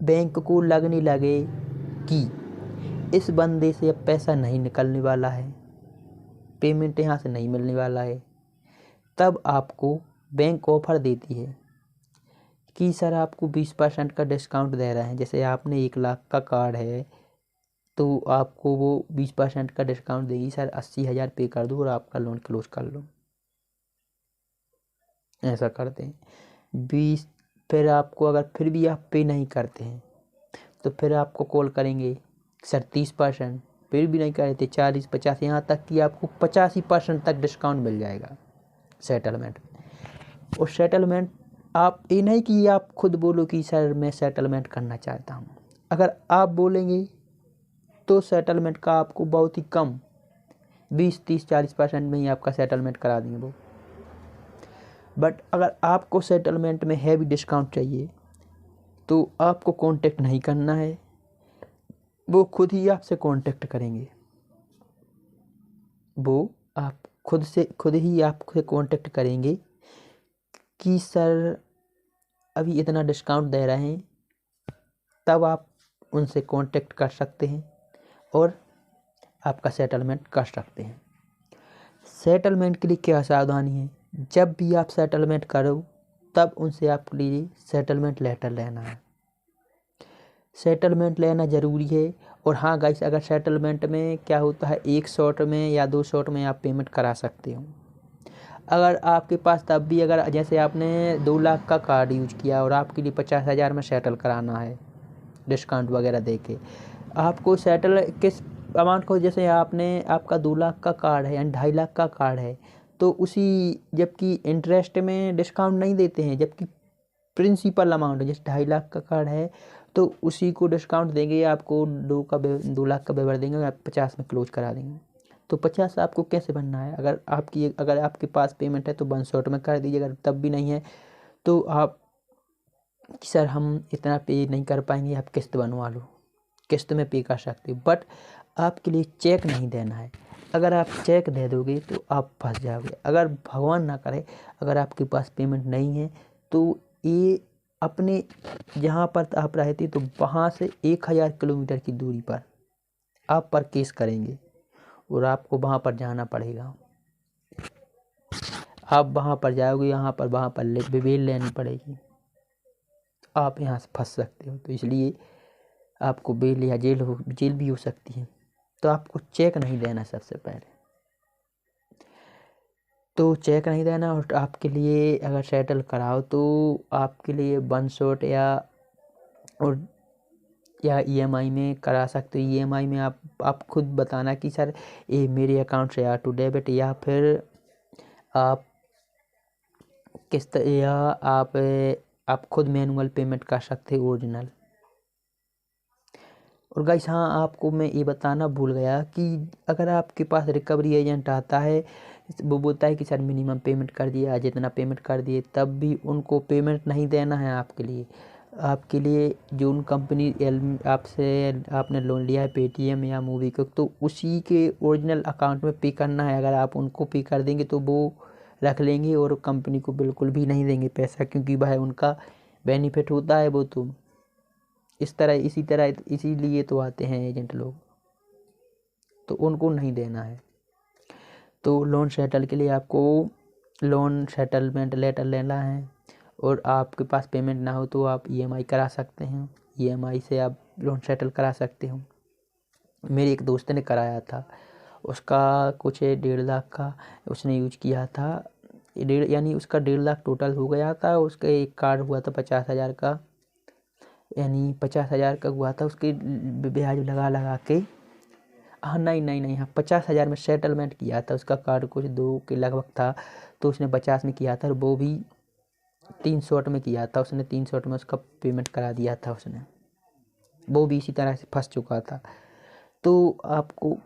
Speaker 1: बैंक को लगने लगे कि इस बंदे से अब पैसा नहीं निकलने वाला है, पेमेंट यहाँ से नहीं मिलने वाला है, तब आपको बैंक ऑफ़र देती है कि सर आपको 20% का डिस्काउंट दे रहे हैं। जैसे आपने 1 लाख का कार्ड है तो आपको वो 20% का डिस्काउंट देगी, सर 80,000 पे कर दो और आपका लोन क्लोज कर लो। ऐसा करते हैं 20। फिर आपको अगर फिर भी आप पे नहीं करते हैं तो फिर आपको कॉल करेंगे, सर 30%, फिर भी नहीं करते 40, 50, यहाँ तक कि आपको 85% तक डिस्काउंट मिल जाएगा सेटलमेंट। और सेटलमेंट आप ये नहीं कि आप खुद बोलो कि सर मैं सेटलमेंट करना चाहता हूँ। अगर आप बोलेंगे तो सेटलमेंट का आपको बहुत ही कम 20, 30, 40% में ही आपका सेटलमेंट करा देंगे वो। बट अगर आपको सेटलमेंट में हैवी डिस्काउंट चाहिए तो आपको कांटेक्ट नहीं करना है, वो खुद ही आपसे कांटेक्ट करेंगे। वो आप खुद ही आपसे कांटेक्ट करेंगे कि सर अभी इतना डिस्काउंट दे रहे हैं, तब आप उनसे कांटेक्ट कर सकते हैं और आपका सेटलमेंट कर सकते हैं। सेटलमेंट के लिए क्या सावधानी है, जब भी आप सेटलमेंट करो तब उनसे आपके लिए सेटलमेंट लेटर लेना है। सेटलमेंट लेना ज़रूरी है। और हाँ गाइस, अगर सेटलमेंट में क्या होता है, 1 शॉट में या 2 शॉट में आप पेमेंट करा सकते हो। अगर आपके पास तब भी अगर जैसे आपने 2 लाख का कार्ड यूज किया और आपके लिए 50,000 में सेटल कराना है डिस्काउंट वगैरह देके, आपको सेटल किस अमाउंट को, जैसे आपका 2 लाख का कार्ड है यानी 2.5 लाख का कार्ड है, तो उसी जबकि इंटरेस्ट में डिस्काउंट नहीं देते हैं, जबकि प्रिंसिपल अमाउंट जैसे 2.5 लाख का कार्ड है तो उसी को डिस्काउंट देंगे, आपको 2 लाख का व्यवहार देंगे और आप 50 में क्लोज करा देंगे। तो 50 आपको कैसे बनना है, अगर आपके पास पेमेंट है तो 1 शॉट में कर दीजिए। अगर तब भी नहीं है तो आप सर हम इतना पे नहीं कर पाएंगे, आप किस्त बनवा लो, किस्त में पे कर सकते हो। बट आपके लिए चेक नहीं देना है। अगर आप चेक दे दोगे तो आप फंस जाओगे। अगर भगवान ना करे अगर आपके पास पेमेंट नहीं है तो ये अपने जहाँ पर आप रहते तो वहाँ से 1000 किलोमीटर की दूरी पर आप पर केस करेंगे और आपको वहाँ पर जाना पड़ेगा। आप वहाँ पर जाओगे, वहाँ पर बेल लेनी पड़ेगी, आप यहाँ से फंस सकते हो। तो इसलिए आपको बेल या जेल भी हो सकती है। तो आपको चेक नहीं देना सबसे पहले, तो चेक नहीं देना। और आपके लिए अगर सेटल कराओ तो आपके लिए 1 शॉट या ईएमआई में करा सकते हो। ईएमआई में आप खुद बताना कि सर ये मेरे अकाउंट से ऑटो डेबिट, या फिर आप किस्त, या आप खुद मैनुअल पेमेंट कर सकते हो ओरिजिनल। और गाइस हाँ, आपको मैं ये बताना भूल गया कि अगर आपके पास रिकवरी एजेंट आता है, वो बोलता है कि सर मिनिमम पेमेंट कर दिए, आज इतना पेमेंट कर दिए, तब भी उनको पेमेंट नहीं देना है आपके लिए जो उन कंपनी आपने लोन लिया है पेटीएम या मोबीक्विक, तो उसी के ओरिजिनल अकाउंट में पे करना है। अगर आप उनको पे कर देंगे तो वो रख लेंगे और कंपनी को बिल्कुल भी नहीं देंगे पैसा, क्योंकि वह उनका बेनिफिट होता है वो। तो इसीलिए तो आते हैं एजेंट लोग, तो उनको नहीं देना है। तो लोन सेटल के लिए आपको लोन सेटलमेंट लेटर लेना है। और आपके पास पेमेंट ना हो तो आप ईएमआई करा सकते हैं, ईएमआई से आप लोन सेटल करा सकते हो। मेरे एक दोस्त ने कराया था, उसका कुछ 1.5 लाख का उसने यूज किया था, यानी उसका 1.5 लाख टोटल हो गया था। उसका एक कार्ड हुआ था 50,000 का, यानी 50,000 का हुआ था। उसके ब्याज लगा के हाँ नहीं हाँ 50,000 में सेटलमेंट किया था। उसका कार्ड कुछ 2 के लगभग था, तो उसने 50 में किया था और वो भी 3 शॉट में किया था। उसने 3 शॉट में उसका पेमेंट करा दिया था उसने, वो भी इसी तरह से फंस चुका था। तो आपको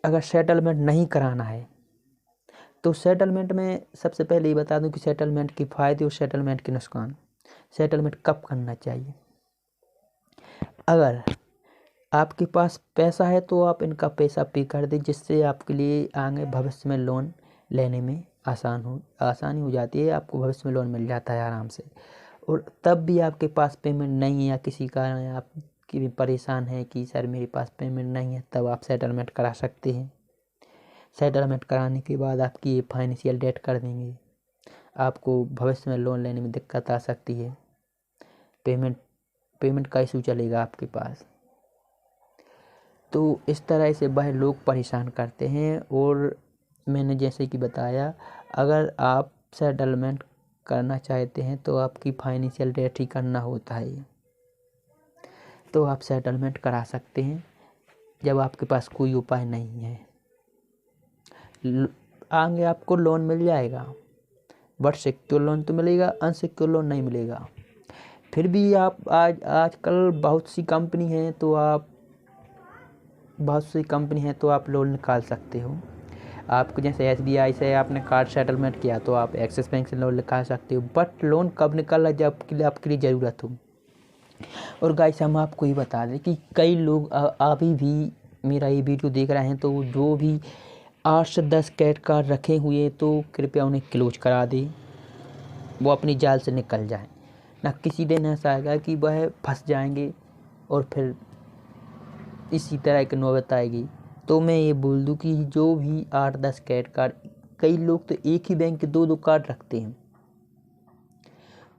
Speaker 1: अगर सेटलमेंट नहीं कराना है तो सेटलमेंट में सबसे पहले ये बता दूं कि सेटलमेंट के फ़ायदे और सेटलमेंट के नुकसान। सेटलमेंट कब करना चाहिए, अगर आपके पास पैसा है तो आप इनका पैसा पे कर दें, जिससे आपके लिए आगे भविष्य में लोन लेने में आसानी हो जाती है, आपको भविष्य में लोन मिल जाता है आराम से। और तब भी आपके पास पेमेंट नहीं है या किसी कारण आप कि भी परेशान है कि सर मेरे पास पेमेंट नहीं है, तब आप सेटलमेंट करा सकते हैं। सेटलमेंट कराने के बाद आपकी ये फाइनेंशियल डेट कर देंगे, आपको भविष्य में लोन लेने में दिक्कत आ सकती है, पेमेंट का इशू चलेगा आपके पास। तो इस तरह से वह लोग परेशान करते हैं। और मैंने जैसे कि बताया, अगर आप सेटलमेंट करना चाहते हैं तो आपकी फाइनेंशियल डेट ही करना होता है, तो आप सेटलमेंट करा सकते हैं जब आपके पास कोई उपाय नहीं है। आगे आपको लोन मिल जाएगा, बट सिक्योर लोन तो मिलेगा, अनसिक्योर लोन नहीं मिलेगा। फिर भी आप आजकल बहुत सी कंपनी हैं तो आप लोन निकाल सकते हो। आपको जैसे SBI से आपने कार्ड सेटलमेंट किया तो आप एक्सिस बैंक से लोन निकाल सकते हो, बट लोन कब निकालना जब आपके लिए ज़रूरत हो। और गाइस हम आपको ये बता दें कि कई लोग अभी भी मेरा ये वीडियो देख रहे हैं, तो जो भी 8 से 10 क्रेडिट कार्ड रखे हुए तो कृपया उन्हें क्लोज करा दें, वो अपनी जाल से निकल जाएं। ना किसी दिन ऐसा आएगा कि वह फंस जाएंगे और फिर इसी तरह की नौबत आएगी। तो मैं ये बोल दूं कि जो भी 8-10 क्रेडिट कार्ड, कई लोग तो एक ही बैंक के 2-2 कार्ड रखते हैं,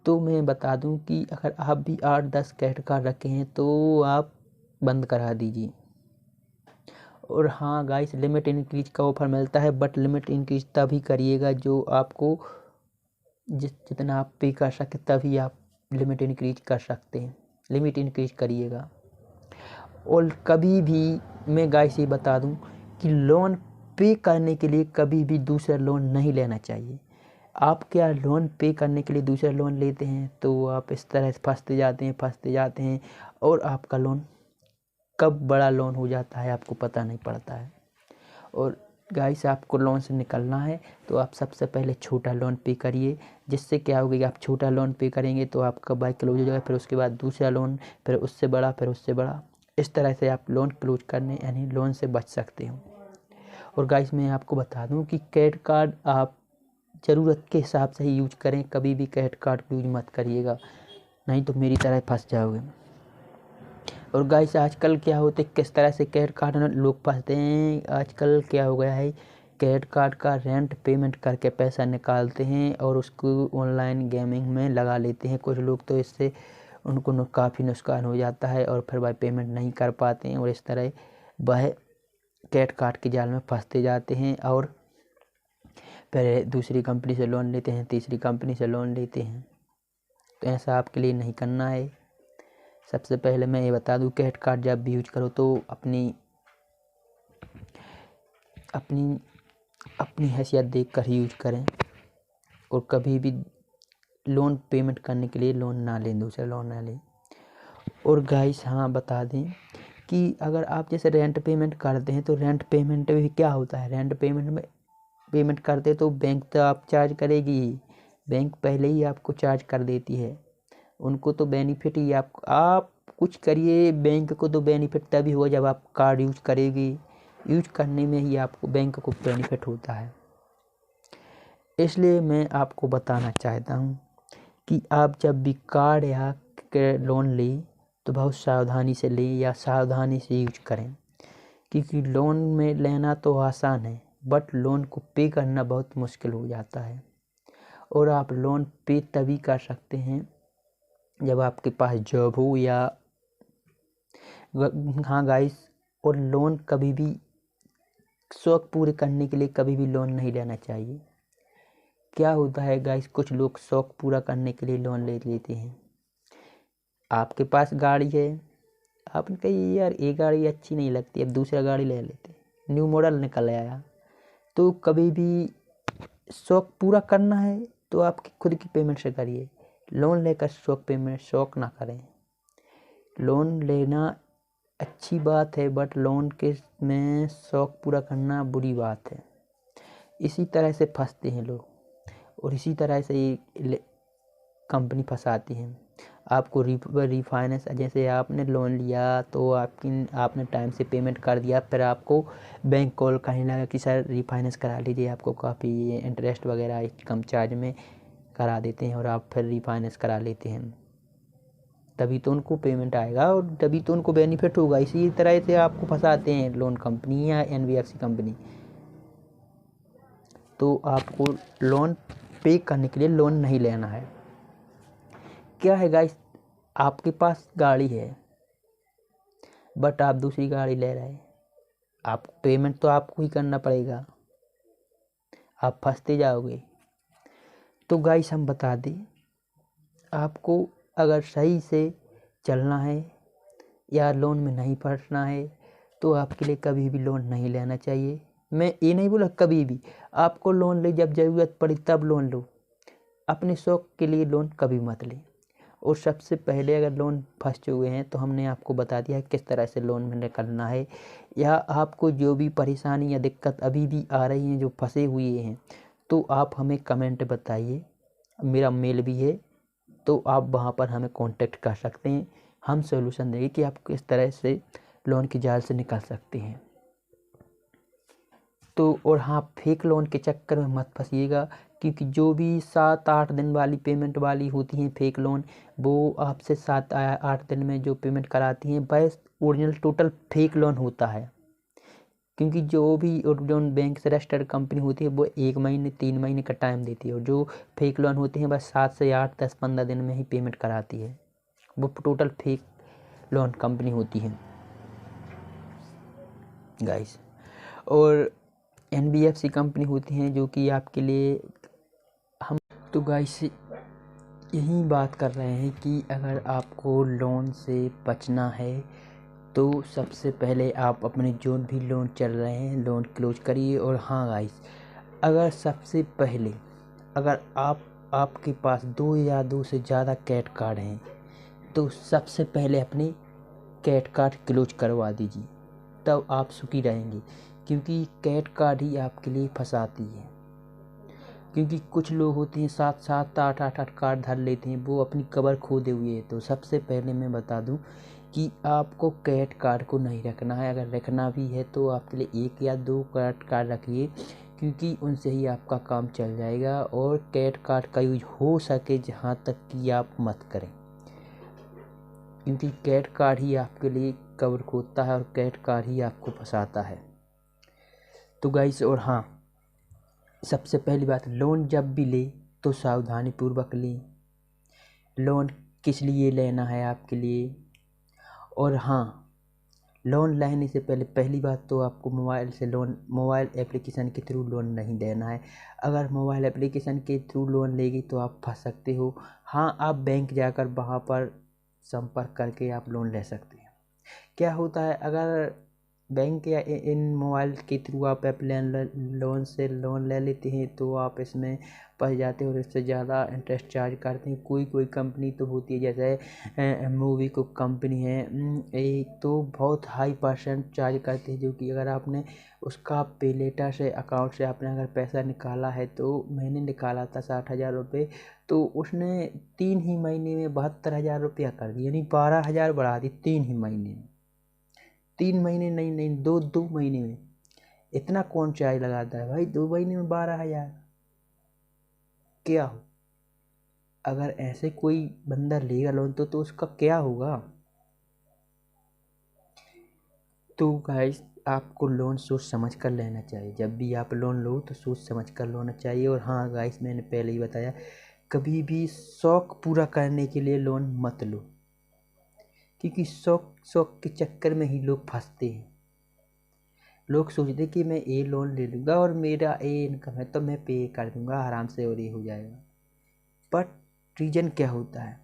Speaker 1: तो मैं बता दूं कि अगर आप भी 8-10 क्रेडिट कार्ड रखे हैं तो आप बंद करा दीजिए। और हाँ गाइस, लिमिट इंक्रीज का ऑफर मिलता है, बट लिमिट इंक्रीज तभी करिएगा जो आपको जितना आप पे कर सके तभी आप लिमिट इंक्रीज कर सकते हैं, लिमिट इंक्रीज करिएगा। और कभी भी मैं गाइस ये बता दूं कि लोन पे करने के लिए कभी भी दूसरा लोन नहीं लेना चाहिए। आप क्या लोन पे करने के लिए दूसरा लोन लेते हैं तो आप इस तरह से फंसते जाते हैं और आपका लोन कब बड़ा लोन हो जाता है आपको पता नहीं पड़ता है। और गाइस आपको लोन से निकलना है तो आप सबसे पहले छोटा लोन पे करिए, जिससे क्या होगा कि आप छोटा लोन पे करेंगे तो आपका बाइक क्लोज हो जाएगा, फिर उसके बाद दूसरा लोन, फिर उससे बड़ा, फिर उससे बड़ा। इस तरह से आप लोन क्लोज करने यानी लोन से बच सकते हो। और गाइस मैं आपको बता दूं कि क्रेडिट कार्ड आप ज़रूरत के हिसाब से ही यूज करें, कभी भी क्रेडिट कार्ड यूज मत करिएगा, नहीं तो मेरी तरह फंस जाओगे। और गाइस आजकल क्या होते किस तरह से क्रेडिट कार्ड में लोग फंसते हैं, आजकल क्या हो गया है, क्रेडिट कार्ड का रेंट पेमेंट करके पैसा निकालते हैं और उसको ऑनलाइन गेमिंग में लगा लेते हैं कुछ लोग, तो इससे उनको काफ़ी नुकसान हो जाता है और फिर वह पेमेंट नहीं कर पाते हैं और इस तरह वह क्रेडिट कार्ड के जाल में फंसते जाते हैं और फिर दूसरी कंपनी से लोन लेते हैं, तीसरी कंपनी से लोन लेते हैं। तो ऐसा आपके लिए नहीं करना है। सबसे पहले मैं ये बता दूं, क्रेडिट कार्ड जब भी यूज करो तो अपनी हैसियत देख कर ही यूज करें और कभी भी लोन पेमेंट करने के लिए लोन ना लें, दूसरा लोन ना लें। और गाइस हाँ बता दें कि अगर आप जैसे रेंट पेमेंट करते हैं तो रेंट पेमेंट में क्या होता है, रेंट पेमेंट में पेमेंट करते तो बैंक तो आप चार्ज करेगी ही, बैंक पहले ही आपको चार्ज कर देती है, उनको तो बेनिफिट ही आप कुछ करिए, बैंक को तो बेनिफिट तभी होगा जब आप कार्ड यूज करेगी, यूज करने में ही आपको बैंक को बेनिफिट होता है। इसलिए मैं आपको बताना चाहता हूँ कि आप जब भी कार्ड या लोन लें तो बहुत सावधानी से लें या सावधानी से यूज करें, क्योंकि लोन में लेना तो आसान है बट लोन को पे करना बहुत मुश्किल हो जाता है। और आप लोन पे तभी कर सकते हैं जब आपके पास जॉब हो या हाँ गाइस, और लोन कभी भी शौक पूरे करने के लिए कभी भी लोन नहीं लेना चाहिए। क्या होता है गाइस, कुछ लोग शौक पूरा करने के लिए लोन ले लेते हैं। आपके पास गाड़ी है, आपने कही यार ये गाड़ी अच्छी नहीं लगती, अब दूसरा गाड़ी ले लेते, न्यू मॉडल निकल आया। तो कभी भी शौक पूरा करना है तो आपकी खुद की पेमेंट से करिए, लोन लेकर शौक ना करें। लोन लेना अच्छी बात है बट लोन के में शौक पूरा करना बुरी बात है। इसी तरह से फंसते हैं लोग और इसी तरह से ये कंपनी फंसाती है। आपको रिफाइनेंस, जैसे आपने लोन लिया तो आपने टाइम से पेमेंट कर दिया, फिर आपको बैंक कॉल करने लगा कि सर रिफाइनेंस करा लीजिए, आपको काफ़ी इंटरेस्ट वगैरह कम चार्ज में करा देते हैं और आप फिर रिफाइनेंस करा लेते हैं, तभी तो उनको पेमेंट आएगा और तभी तो उनको बेनिफिट होगा। इसी तरह से आपको फंसाते हैं लोन कंपनी या एनबीएफसी कंपनी। तो आपको लोन पे करने के लिए लोन नहीं लेना है। क्या है गाइस, आपके पास गाड़ी है बट आप दूसरी गाड़ी ले रहे हैं, आप पेमेंट तो आपको ही करना पड़ेगा, आप फंसते जाओगे। तो गाइस हम बता दें, आपको अगर सही से चलना है या लोन में नहीं फंसना है तो आपके लिए कभी भी लोन नहीं लेना चाहिए। मैं ये नहीं बोला कभी भी, आपको लोन ले जब ज़रूरत पड़ी तब लोन लो, अपने शौक़ के लिए लोन कभी मत लें। और सबसे पहले अगर लोन फंस चुके हैं तो हमने आपको बता दिया है किस तरह से लोन में निकलना है, या आपको जो भी परेशानी या दिक्कत अभी भी आ रही हैं जो फंसे हुए हैं तो आप हमें कमेंट बताइए, मेरा मेल भी है, तो आप वहाँ पर हमें कांटेक्ट कर सकते हैं, हम सॉल्यूशन देंगे कि आप किस तरह से लोन के जाल से निकल सकते हैं। तो और हाँ, फेक लोन के चक्कर में मत फंसिएगा, क्योंकि जो भी 7-8 दिन वाली पेमेंट वाली होती हैं फेक लोन, वो आपसे 7-8 दिन में जो पेमेंट कराती हैं वह ओरिजिनल टोटल फेक लोन होता है। क्योंकि जो भी ओरिजिनल बैंक से रजिस्टर्ड कंपनी होती है वो 1 महीने 3 महीने का टाइम देती है, और जो फेक लोन होते हैं बस 7 से 8 10 15 दिन में ही पेमेंट कराती है, वो टोटल फेक लोन कंपनी होती है गाइस। और एनबीएफसी कंपनी होती हैं जो कि आपके लिए हम तो गाइस यही बात कर रहे हैं कि अगर आपको लोन से बचना है तो सबसे पहले आप अपने जो भी लोन चल रहे हैं लोन क्लोज करिए। और हाँ गाइस, अगर सबसे पहले अगर आपके पास 2 या 2 से ज़्यादा कैट कार्ड हैं तो सबसे पहले अपने कैट कार्ड क्लोज करवा दीजिए, तब आप सुखी रहेंगे। क्योंकि कैट कार्ड ही आपके लिए फंसाती है, क्योंकि कुछ लोग होते हैं 7-7 8-8 कार्ड धर लेते हैं, वो अपनी कबर खोदे हुए हैं। तो सबसे पहले मैं बता दूं कि आपको कैट कार्ड को नहीं रखना है, अगर रखना भी है तो आपके लिए 1 या 2 कैट कार्ड रखिए, क्योंकि उनसे ही आपका काम चल जाएगा। और कैट कार्ड का यूज हो सके जहाँ तक कि आप मत करें, क्योंकि कैट कार्ड ही आपके लिए कवर खोदता है और कैट कार्ड ही आपको फंसाता है। तो गाइस, और हाँ, सबसे पहली बात, लोन जब भी ले तो सावधानी पूर्वक लें। लोन किस लिए लेना है आपके लिए। और हाँ, लोन लेने से पहले पहली बात तो आपको मोबाइल एप्लीकेशन के थ्रू लोन नहीं लेना है। अगर मोबाइल एप्लीकेशन के थ्रू लोन लेगी तो आप फंस सकते हो। हाँ, आप बैंक जाकर वहाँ पर संपर्क करके आप लोन ले सकते हैं। क्या होता है, अगर बैंक या इन मोबाइल के थ्रू आप लोन ले लेते हैं तो आप इसमें फंस जाते हैं और इससे ज़्यादा इंटरेस्ट चार्ज करते हैं। कोई कंपनी तो होती है, जैसे मोबीक्विक कंपनी है, एक तो बहुत हाई परसेंट चार्ज करते हैं, जो कि अगर आपने उसका पे लेटर से अकाउंट से आपने अगर पैसा निकाला है, तो मैंने निकाला था 60,000 रुपये, तो उसने 3 ही महीने में 72,000 रुपया कर दिया, यानी 12,000 बढ़ा दी 3 ही महीने में। 3 महीने नहीं, दो महीने में। इतना कौन चार्ज लगाता है भाई, 2 महीने में 12,000 क्या हो। अगर ऐसे कोई बंदा लेगा लोन तो उसका क्या होगा। तो गाइस, आपको लोन सोच समझ कर लेना चाहिए, जब भी आप लोन लो तो सोच समझ कर लेना चाहिए। और हाँ गाइस, मैंने पहले ही बताया, कभी भी शौक पूरा करने के लिए लोन मत लो, क्योंकि शौक के चक्कर में ही लोग फंसते हैं। लोग सोचते कि मैं ये लोन ले लूँगा और मेरा ये इनकम है तो मैं पे कर दूँगा आराम से और ये हो जाएगा, बट रीज़न क्या होता है,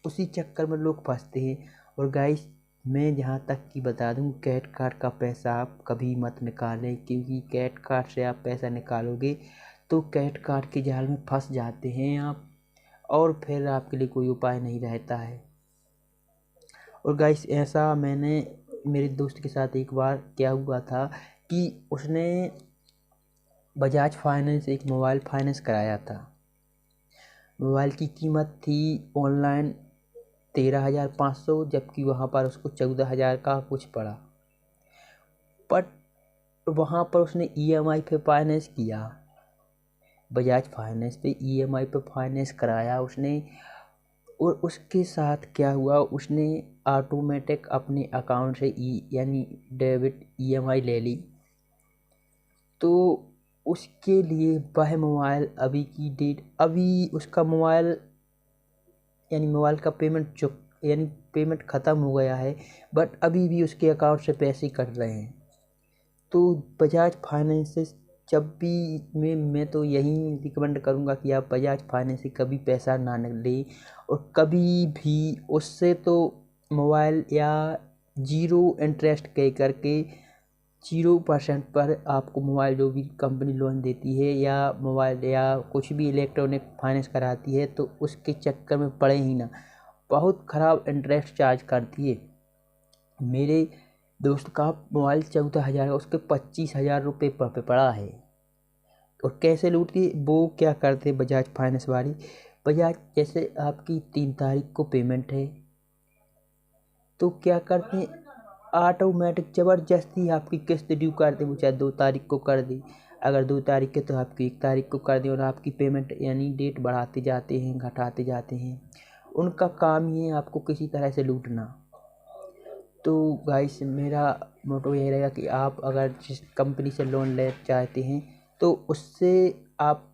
Speaker 1: उसी चक्कर में लोग फंसते हैं। और गाइस, मैं जहाँ तक कि बता दूँ, कैट कार्ड का पैसा आप कभी मत निकालें, क्योंकि कैट कार्ड से आप पैसा निकालोगे तो कैट कार्ड के जाल में फंस जाते हैं आप, और फिर आपके लिए कोई उपाय नहीं रहता है। और गाइस, ऐसा मैंने मेरे दोस्त के साथ एक बार क्या हुआ था कि उसने बजाज फाइनेंस एक मोबाइल फाइनेंस कराया था। मोबाइल की कीमत थी ऑनलाइन 13,500, जबकि वहाँ पर उसको 14,000 का कुछ पड़ा। बट वहाँ पर उसने EMI पे फाइनेंस किया, बजाज फाइनेंस पे EMI पे फाइनेंस कराया उसने, और उसके साथ क्या हुआ, उसने ऑटोमेटिक अपने अकाउंट से यानी डेबिट EMI ले ली। तो उसके लिए वह मोबाइल अभी की डेट, अभी उसका मोबाइल यानी मोबाइल का पेमेंट ख़त्म हो गया है, बट अभी भी उसके अकाउंट से पैसे कट रहे हैं। तो बजाज फाइनेंस से जब भी मैं तो यही रिकमेंड करूँगा कि आप बजाज फाइनेंस से कभी पैसा ना लें, और कभी भी उससे तो मोबाइल या 0 इंटरेस्ट कह करके 0% पर आपको मोबाइल जो भी कंपनी लोन देती है या मोबाइल या कुछ भी इलेक्ट्रॉनिक फाइनेंस कराती है, तो उसके चक्कर में पड़े ही ना, बहुत ख़राब इंटरेस्ट चार्ज करती है। मेरे दोस्त का मोबाइल 14,000 का, उसके 25,000 रुपये पे पड़ा है। और कैसे लूटती है वो, क्या करते बजाज फाइनेंस वाली, बजाज जैसे आपकी 3 तारीख को पेमेंट है तो क्या करते हैं, ऑटोमेटिक ज़बरदस्ती आपकी किस्त ड्यू कर दे, वो चाहे 2 तारीख को कर दी, अगर 2 तारीख के तो आपकी 1 तारीख को कर दें, और आपकी पेमेंट यानी डेट बढ़ाते जाते हैं, घटाते जाते हैं। उनका काम ही है आपको किसी तरह से लूटना। तो गाइस मेरा मोटो यही रहेगा कि आप अगर जिस कंपनी से लोन ले चाहते हैं तो उससे आप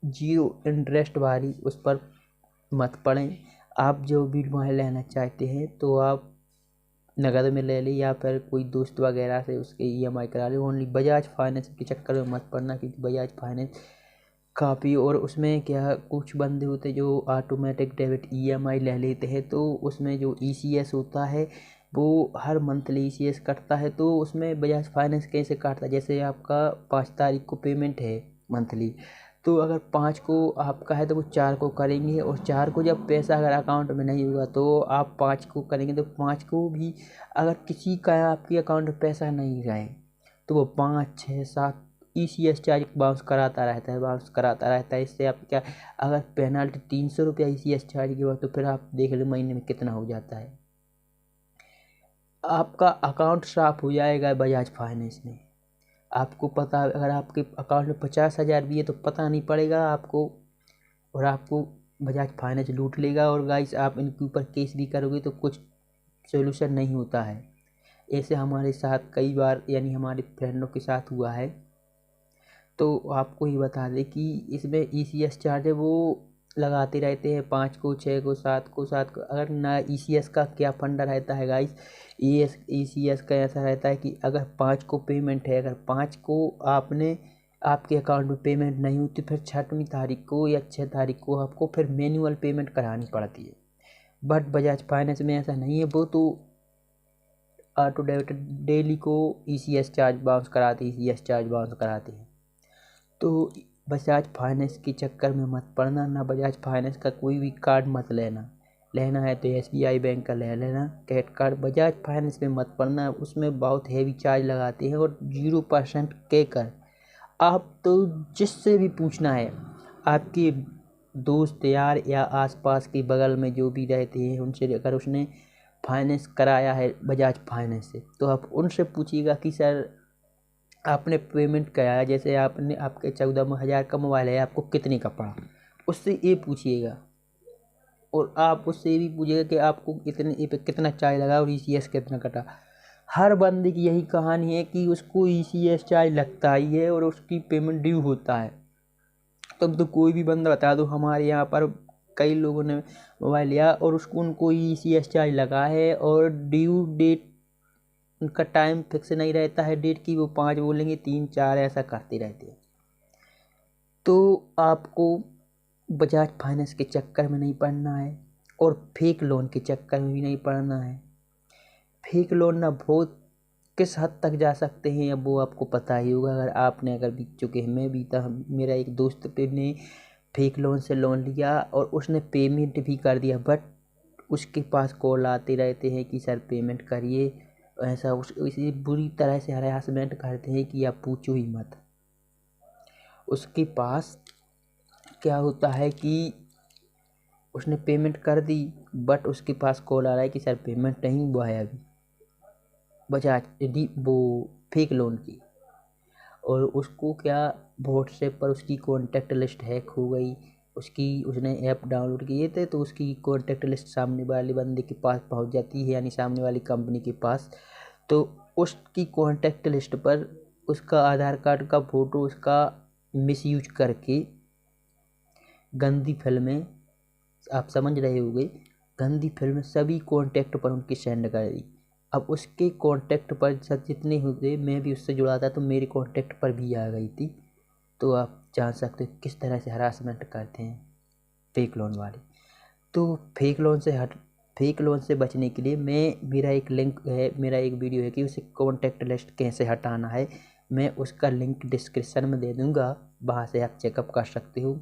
Speaker 1: 0 इंटरेस्ट वाली उस पर मत पड़ें। आप जो भी मोबाइल लेना चाहते हैं तो आप नगद में ले लें या फिर कोई दोस्त वगैरह से उसके EMI करा लें। ओनली बजाज फाइनेंस के चक्कर में मत पड़ना, क्योंकि बजाज फाइनेंस काफ़ी, और उसमें क्या कुछ बंदे होते जो ऑटोमेटिक डेबिट EMI ले लेते हैं, तो उसमें जो ECS होता है वो हर मंथली ECS कटता है। तो उसमें बजाज फाइनेंस कैसे काटता है, जैसे आपका 5 तारीख को पेमेंट है मंथली, तो अगर 5 को आपका है तो वो 4 को करेंगे, और 4 को जब पैसा अगर अकाउंट में नहीं होगा तो आप 5 को करेंगे, तो 5 को भी अगर किसी का आपके अकाउंट में पैसा नहीं जाए तो वो 5, 6, 7 ECS चार्ज बाउंस कराता रहता है। इससे आप क्या, अगर पेनल्टी 300 रुपया ECS चार्ज की हो तो फिर आप देख लो महीने में कितना हो जाता है। आपका अकाउंट साफ हो जाएगा बजाज फाइनेंस में। आपको पता, अगर आपके अकाउंट में 50,000 भी है तो पता नहीं पड़ेगा आपको, और आपको बजाज फाइनेंस लूट लेगा। और गाइस आप इनके ऊपर केस भी करोगे तो कुछ सोल्यूशन नहीं होता है। ऐसे हमारे साथ कई बार यानी हमारे फ्रेंडों के साथ हुआ है। तो आपको ही बता दें कि इसमें ECS चार्ज है वो लगाते रहते हैं, 5 को, 6 को, 7 को। अगर ना ECS का क्या फंडा रहता है गाइस, ECS का ऐसा रहता है कि अगर 5 को पेमेंट है, अगर 5 को आपने आपके अकाउंट में पेमेंट नहीं होती, फिर 6वीं तारीख को या 6 तारीख को आपको फिर मैनुअल पेमेंट करानी पड़ती है। बट बजाज फाइनेंस में ऐसा नहीं है, वो तो ऑटो डेबिट डेली को ECS चार्ज बाउंस कराते हैं। तो बजाज फाइनेंस के चक्कर में मत पड़ना, ना बजाज फाइनेंस का कोई भी कार्ड मत लेना है तो SBI बैंक का ले लेना क्रेडिट कार्ड। बजाज फाइनेंस में मत पड़ना, उसमें बहुत हैवी चार्ज लगाते हैं, और 0% के कर। आप तो जिससे भी पूछना है, आपके दोस्त यार या आसपास के बगल में जो भी रहते हैं उनसे, अगर उसने फाइनेंस कराया है बजाज फाइनेंस से, तो आप उनसे पूछिएगा कि सर आपने पेमेंट कराया, जैसे आपने आपके 14,000 का मोबाइल है, आपको कितने का पड़ा, उससे ये पूछिएगा। और आप उससे ये भी पूछिएगा कि आपको कितना चार्ज लगा और ECS कितना कटा। हर बंदे की यही कहानी है कि उसको ECS चार्ज लगता ही है और उसकी पेमेंट ड्यू होता है। तब तो कोई भी बंदा बता दो, हमारे यहाँ पर कई लोगों ने मोबाइल लिया और उनको ECS चार्ज लगा है, और ड्यू डेट उनका टाइम फिक्स नहीं रहता है डेट की, वो 5 बोलेंगे 3, 4 ऐसा करते रहते हैं। तो आपको बजाज फाइनेंस के चक्कर में नहीं पड़ना है, और फेक लोन के चक्कर में भी नहीं पड़ना है। फेक लोन ना बहुत किस हद तक जा सकते हैं अब वो आपको पता ही होगा, अगर बीत चुके हैं। मैं बीता, मेरा एक दोस्त ने फेक लोन से लोन लिया और उसने पेमेंट भी कर दिया, बट उसके पास कॉल आते रहते हैं कि सर पेमेंट करिए, ऐसा इसी बुरी तरह से हरासमेंट करते हैं कि आप पूछो ही मत। उसके पास क्या होता है कि उसने पेमेंट कर दी बट उसके पास कॉल आ रहा है कि सर पेमेंट नहीं हुआ है अभी बजाज वो फेक लोन की। और उसको क्या व्हाट्सएप पर उसकी कॉन्टैक्ट लिस्ट हैक हो गई, उसने ऐप डाउनलोड किए थे तो उसकी कॉन्टैक्ट लिस्ट सामने वाले बंदे के पास पहुंच जाती है, यानी सामने वाली कंपनी के पास। तो उसकी कॉन्टैक्ट लिस्ट पर उसका आधार कार्ड का फ़ोटो उसका मिसयूज करके गंदी फिल्में, आप समझ रहे होंगे, गंदी फिल्में सभी कॉन्टैक्ट पर उनकी सेंड कर दी। अब उसके कॉन्टैक्ट पर सब जितने हुए, मैं भी उससे जुड़ा था तो मेरे कॉन्टैक्ट पर भी आ गई थी। तो आप जान सकते हो किस तरह से हरासमेंट करते हैं फेक लोन वाले। तो फेक लोन से बचने के लिए मेरा एक लिंक है, मेरा एक वीडियो है कि उसे कॉन्टैक्ट लिस्ट कैसे हटाना है। मैं उसका लिंक डिस्क्रिप्शन में दे दूँगा, वहाँ से आप चेकअप कर सकते हो।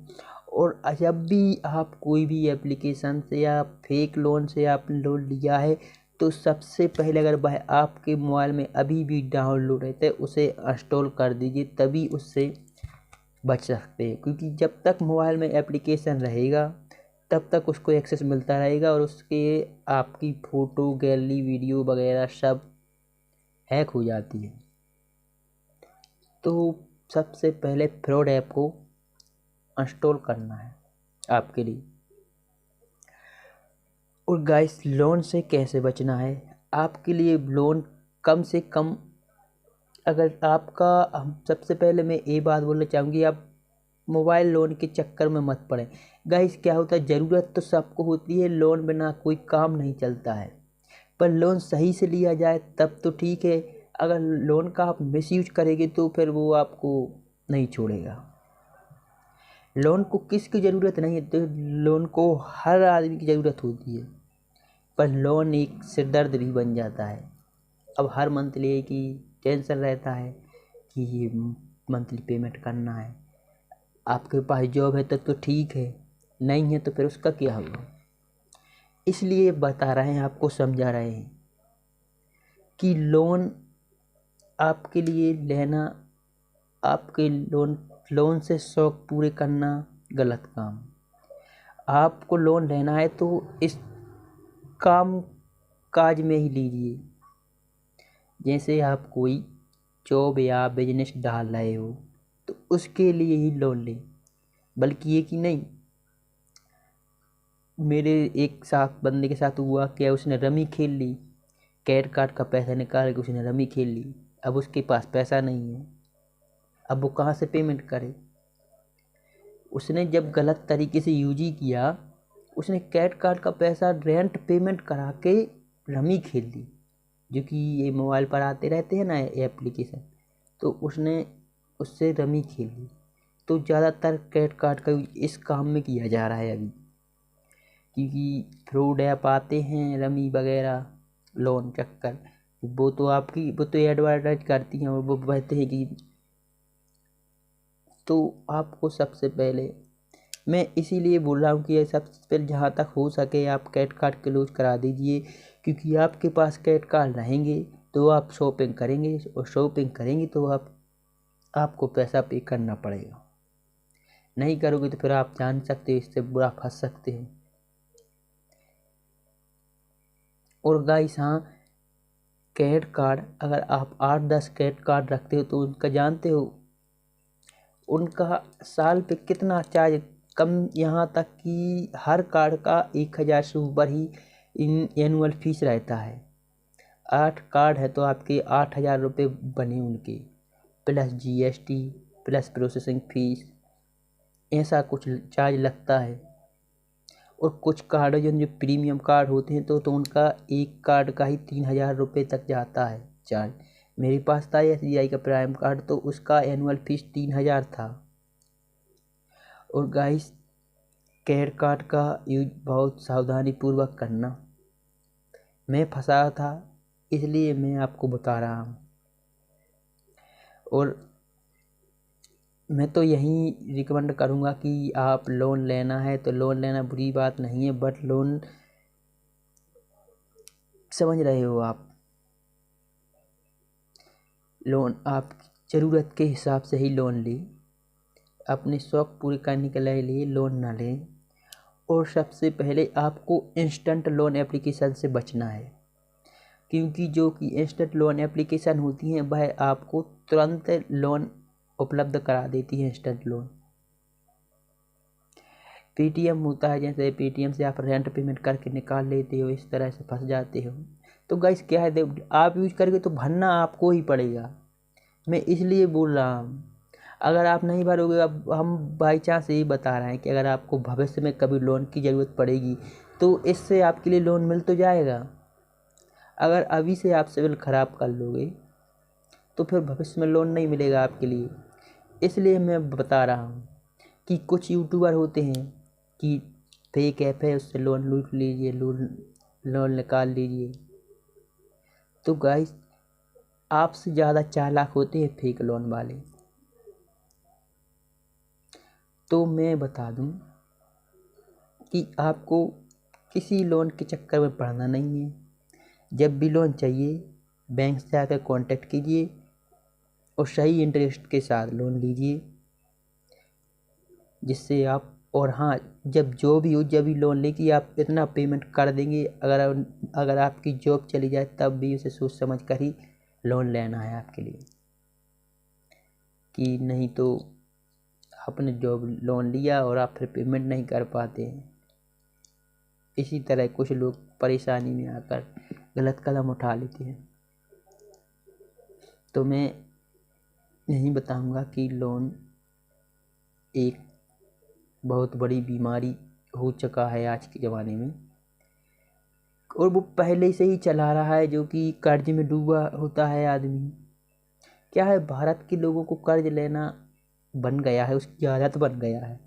Speaker 1: और जब भी आप कोई भी एप्लीकेशन से या फेक लोन से आपने लोन लिया है तो सबसे पहले अगर वह आपके मोबाइल में अभी भी डाउनलोड है तो उसे इंस्टॉल कर दीजिए, तभी उससे बच सकते हैं। क्योंकि जब तक मोबाइल में एप्लीकेशन रहेगा तब तक उसको एक्सेस मिलता रहेगा और उसके आपकी फ़ोटो गैलरी वीडियो वगैरह सब हैक हो जाती है। तो सबसे पहले फ्रॉड ऐप को इंस्टॉल करना है आपके लिए। और गाइस, लोन से कैसे बचना है आपके लिए। लोन कम से कम, अगर आपका, हम सबसे पहले मैं ये बात बोलना चाहूँगी, आप मोबाइल लोन के चक्कर में मत पड़ें। गाइस क्या होता है, ज़रूरत तो सबको होती है, लोन बिना कोई काम नहीं चलता है। पर लोन सही से लिया जाए तब तो ठीक है, अगर लोन का आप मिसयूज करेंगे तो फिर वो आपको नहीं छोड़ेगा। लोन को किसकी ज़रूरत नहीं है, तो लोन को हर आदमी की ज़रूरत होती है, पर लोन एक सिरदर्द भी बन जाता है। अब हर मंथली की टेंशन रहता है कि ये मंथली पेमेंट करना है। आपके पास जॉब है तो ठीक है, नहीं है तो फिर उसका क्या होगा। इसलिए बता रहे हैं, आपको समझा रहे हैं कि लोन आपके लिए लेना, आपके लोन से शौक पूरे करना गलत काम। आपको लोन लेना है तो इस काम काज में ही लीजिए। जैसे आप कोई जॉब या बिजनेस डाल रहे हो तो उसके लिए ही लोन लें, बल्कि ये कि नहीं। मेरे एक साथ बंदे के साथ हुआ क्या, उसने रमी खेल ली, क्रेडिट कार्ड का पैसा निकाल के उसने रमी खेल ली। अब उसके पास पैसा नहीं है, अब वो कहाँ से पेमेंट करे। उसने जब गलत तरीके से यूज ही किया, उसने क्रेडिट कार्ड का पैसा रेंट पेमेंट करा के रमी खेल ली, जो कि ये मोबाइल पर आते रहते हैं ना एप्लीकेशन, तो उसने उससे रमी खेल ली। तो ज़्यादातर क्रेडिट कार्ड का यूज इस काम में किया जा रहा है अभी, क्योंकि फ्रॉड ऐप आते हैं रमी वगैरह लोन चक्कर, वो तो एडवर्टाइज करती हैं और वो कहते हैं कि। तो आपको सबसे पहले मैं इसीलिए बोल रहा हूँ कि ये सबसे पहले जहाँ तक हो सके आप क्रेडिट कार्ड क्लोज करा दीजिए, क्योंकि आपके पास क्रेडिट कार्ड रहेंगे तो आप शॉपिंग करेंगे, और शॉपिंग करेंगे तो आपको पैसा पे करना पड़ेगा। नहीं करोगे तो फिर आप जान सकते हो इससे बुरा फंस सकते हो। और गाइस हाँ, क्रेडिट कार्ड अगर आप 8-10 क्रेडिट कार्ड रखते हो तो उनका जानते हो, उनका साल पे कितना चार्ज कम, यहाँ तक कि हर कार्ड का 1000 से ऊपर ही एनुअल फीस रहता है। 8 कार्ड है तो आपके 8000 रुपये बने उनके, plus GST plus processing fees, ऐसा कुछ चार्ज लगता है। और कुछ कार्ड जो प्रीमियम कार्ड होते हैं तो उनका एक कार्ड का ही 3000 रुपये तक जाता है चार्ज। मेरे पास था SBI का प्राइम कार्ड, तो उसका एनुअल फीस 3000 था। और गाइस, क्रेडिट कार्ड का यूज बहुत सावधानी पूर्वक करना। मैं फंसा था इसलिए मैं आपको बता रहा हूँ। और मैं तो यही रिकमेंड करूँगा कि आप लोन लेना है तो लोन लेना बुरी बात नहीं है, बट लोन, समझ रहे हो आप, लोन आपकी ज़रूरत के हिसाब से ही लोन लें, अपने शौक़ पूरे करने के लिए लोन ना लें। और सबसे पहले आपको इंस्टेंट लोन एप्लीकेशन से बचना है, क्योंकि जो कि इंस्टेंट लोन एप्लीकेशन होती हैं वह आपको तुरंत लोन उपलब्ध करा देती है। इंस्टेंट लोन पेटीएम होता है, जैसे पेटीएम से आप रेंट पेमेंट करके निकाल लेते हो, इस तरह से फंस जाते हो। तो गाइस क्या है, आप यूज करके तो भरना आपको ही पड़ेगा। मैं इसलिए बोल रहा हूँ, अगर आप नहीं भरोगे, अब हम बाई चांस यही बता रहे हैं कि अगर आपको भविष्य में कभी लोन की ज़रूरत पड़ेगी तो इससे आपके लिए लोन मिल तो जाएगा। अगर अभी से आप सिविल ख़राब कर लोगे तो फिर भविष्य में लोन नहीं मिलेगा आपके लिए। इसलिए मैं बता रहा हूँ कि कुछ यूट्यूबर होते हैं कि फेक ऐप है, उससे लोन लूट लीजिए, लोन निकाल लीजिए। तो गाइस आपसे ज़्यादा चालाक होते हैं फेक लोन वाले। तो मैं बता दूं कि आपको किसी लोन के चक्कर में पड़ना नहीं है। जब भी लोन चाहिए बैंक से आकर कांटेक्ट कीजिए और सही इंटरेस्ट के साथ लोन लीजिए, जिससे आप, और हाँ, जब जो भी हो, जब भी लोन लेके आप इतना पेमेंट कर देंगे, अगर आपकी जॉब चली जाए तब भी उसे सोच समझ कर ही लोन लेना है आपके लिए, कि नहीं तो आपने जॉब लोन लिया और आप फिर पेमेंट नहीं कर पाते हैं। इसी तरह कुछ लोग परेशानी में आकर गलत कदम उठा लेते हैं। तो मैं यही बताऊंगा कि लोन एक बहुत बड़ी बीमारी हो चुका है आज के ज़माने में, और वो पहले से ही चला रहा है, जो कि कर्ज में डूबा होता है आदमी। क्या है, भारत के लोगों को कर्ज लेना बन गया है, उसकी आदत बन गया है।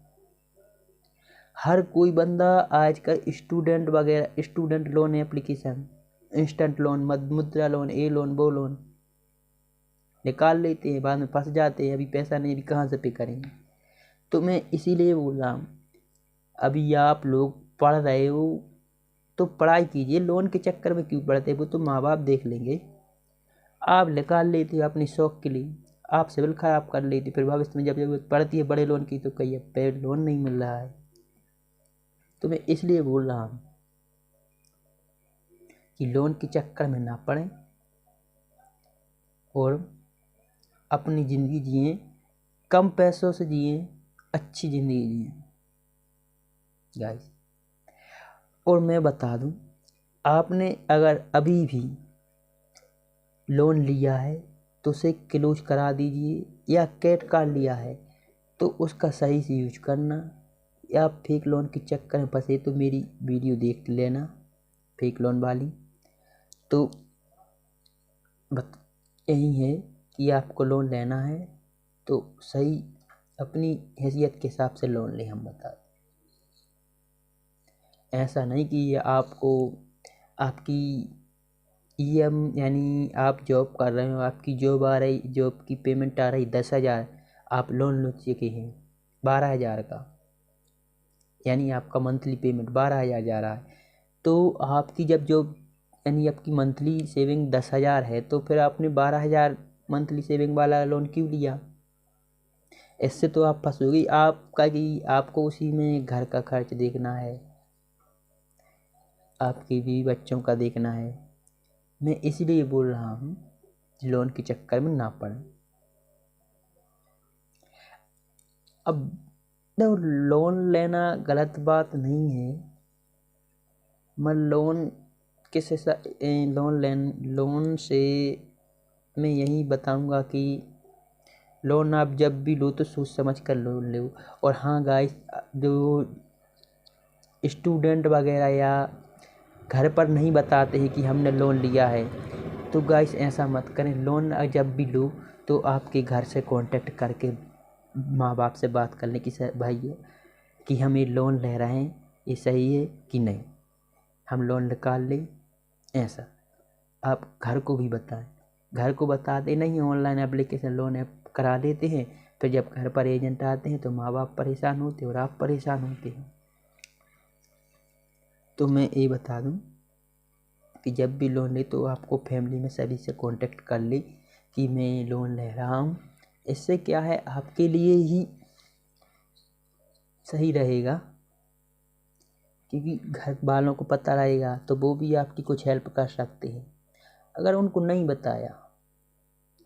Speaker 1: हर कोई बंदा आजकल स्टूडेंट वगैरह, student loan application, instant loan, मुद्रा लोन, ये लोन वो लोन निकाल लेते हैं, बाद में फंस जाते हैं, अभी पैसा नहीं, अभी कहाँ से पे करेंगे। तो मैं इसीलिए बोल रहा हूँ, अभी आप लोग पढ़ रहे हो तो पढ़ाई कीजिए, लोन के चक्कर में क्यों पढ़ते, वो तो माँ बाप देख लेंगे। आप निकाल लेते हो अपने शौक के लिए, आप सिविल खराब कर लेते, फिर भविष्य में जब जरूरत पड़ती है बड़े लोन की तो कहिए पे लोन नहीं मिल रहा है। तो मैं इसलिए बोल रहा हूँ कि लोन के चक्कर में ना पड़ें और अपनी ज़िंदगी जिए, कम पैसों से जिए, अच्छी ज़िंदगी जिए गाइस। और मैं बता दूं, आपने अगर अभी भी लोन लिया है तो उसे क्लोज करा दीजिए, या क्रेडिट कार्ड लिया है तो उसका सही से यूज करना। या फेक लोन के चक्कर में फंसे तो मेरी वीडियो देख लेना फेक लोन वाली। तो यही है कि आपको लोन लेना है तो सही अपनी हैसियत के हिसाब से लोन ले, हम बता ऐसा नहीं कि आपको आपकी ईएम, यानी आप जॉब कर रहे हो, आपकी जॉब आ रही, जॉब की पेमेंट आ रही 10,000, आप लोन ले चुके हैं 12,000 का, यानी आपका मंथली पेमेंट 12,000 जा रहा है। तो आपकी जब जॉब, यानी आपकी मंथली सेविंग 10,000 है, तो फिर आपने 12,000 मंथली सेविंग वाला लोन क्यों लिया? इससे तो आप फंसोगे आपका, कि आपको उसी में घर का खर्च देखना है, आपके बीवी बच्चों का देखना है। मैं इसलिए बोल रहा हूँ लोन के चक्कर में ना पड़ें। अब देखो, लोन लेना गलत बात नहीं है, मैं लोन किस लोन से मैं यही बताऊंगा कि लोन आप जब भी लो तो सोच समझ कर लोन लो। और हाँ गाइस, जो स्टूडेंट वगैरह या घर पर नहीं बताते हैं कि हमने लोन लिया है, तो गाइस ऐसा मत करें। लोन जब भी लो तो आपके घर से कांटेक्ट करके माँ बाप से बात कर लें कि सर भाई कि हम ये लोन ले रहे हैं, ये सही है कि नहीं, हम लोन निकाल लें। ऐसा आप घर को भी बताएं। घर को बताते नहीं, ऑनलाइन एप्लीकेशन लोन ऐप करा देते हैं, फिर जब घर पर एजेंट आते हैं तो माँ बाप परेशान होते हैं और आप परेशान होते हैं। तो मैं ये बता दूं कि जब भी लोन ले तो आपको फैमिली में सभी से कांटेक्ट कर ले कि मैं लोन ले रहा हूँ। इससे क्या है, आपके लिए ही सही रहेगा क्योंकि घर वालों को पता रहेगा तो वो भी आपकी कुछ हेल्प कर सकते हैं। अगर उनको नहीं बताया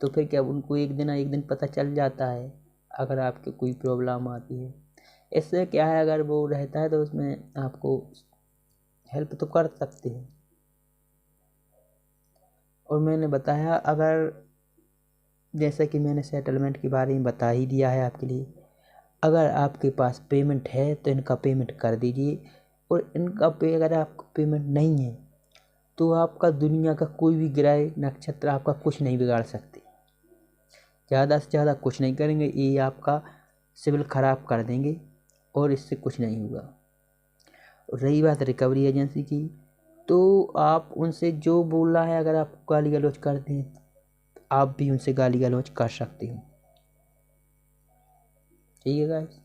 Speaker 1: तो फिर क्या उनको एक दिन पता चल जाता है अगर आपके कोई प्रॉब्लम आती है। इससे क्या है, अगर वो रहता है तो उसमें आपको हेल्प तो कर सकते हैं। और मैंने बताया, अगर जैसा कि मैंने सेटलमेंट के बारे में बता ही दिया है आपके लिए, अगर आपके पास पेमेंट है तो इनका पेमेंट कर दीजिए, और इनका अगर आपका पेमेंट नहीं है तो आपका दुनिया का कोई भी ग्रह नक्षत्र आपका कुछ नहीं बिगाड़ सकते। ज़्यादा से ज़्यादा कुछ नहीं करेंगे, ये आपका सिविल ख़राब कर देंगे और इससे कुछ नहीं होगा। और रही बात रिकवरी एजेंसी की, तो आप उनसे जो बोल रहा है, अगर आप गाली गलौज करते हैं आप भी उनसे गाली गलौज कर सकते हो। ठीक है गाइस।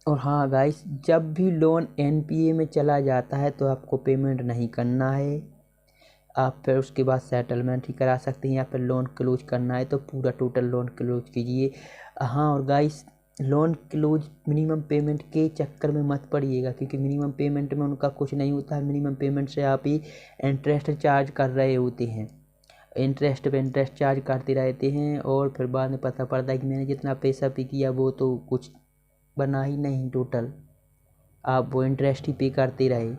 Speaker 1: और हाँ गाइस, जब भी लोन एनपीए में चला जाता है तो आपको पेमेंट नहीं करना है, आप फिर उसके बाद सेटलमेंट ही करा सकते हैं, या फिर लोन क्लोज करना है तो पूरा टोटल लोन क्लोज कीजिए। हाँ, और guys, loan close minimum payment के चक्कर में मत पड़िएगा, क्योंकि मिनिमम पेमेंट में उनका कुछ नहीं होता है। मिनिमम पेमेंट से आप ही इंटरेस्ट चार्ज कर रहे होते हैं, इंटरेस्ट पे इंटरेस्ट चार्ज करते रहते हैं, और फिर बाद में पता पड़ता है कि मैंने जितना पैसा पे किया वो तो कुछ बना ही नहीं टोटल, आप वो इंटरेस्ट ही पे करते रहे।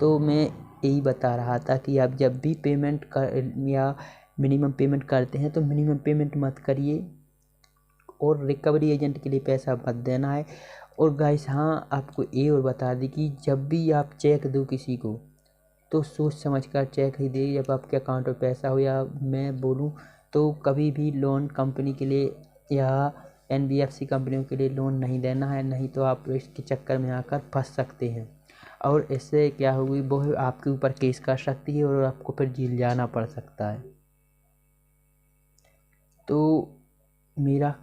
Speaker 1: तो मैं यही बता रहा था कि आप जब भी पेमेंट कर या मिनिमम पेमेंट करते हैं तो मिनिमम पेमेंट मत करिए, और रिकवरी एजेंट के लिए पैसा मत देना है। और गाइस, हाँ, आपको ये और बता दी कि जब भी आप चेक दो किसी को तो सोच समझ कर चेक ही दे। जब आपके अकाउंट में पैसा हो, या मैं बोलूँ तो कभी भी लोन कंपनी के लिए या एनबीएफसी कंपनियों के लिए लोन नहीं देना है, नहीं तो आप इसके चक्कर में आकर फंस सकते हैं। और इससे क्या होगी, वो आपके ऊपर केस कर सकती है और आपको फिर जेल जाना पड़ सकता है। तो मेरा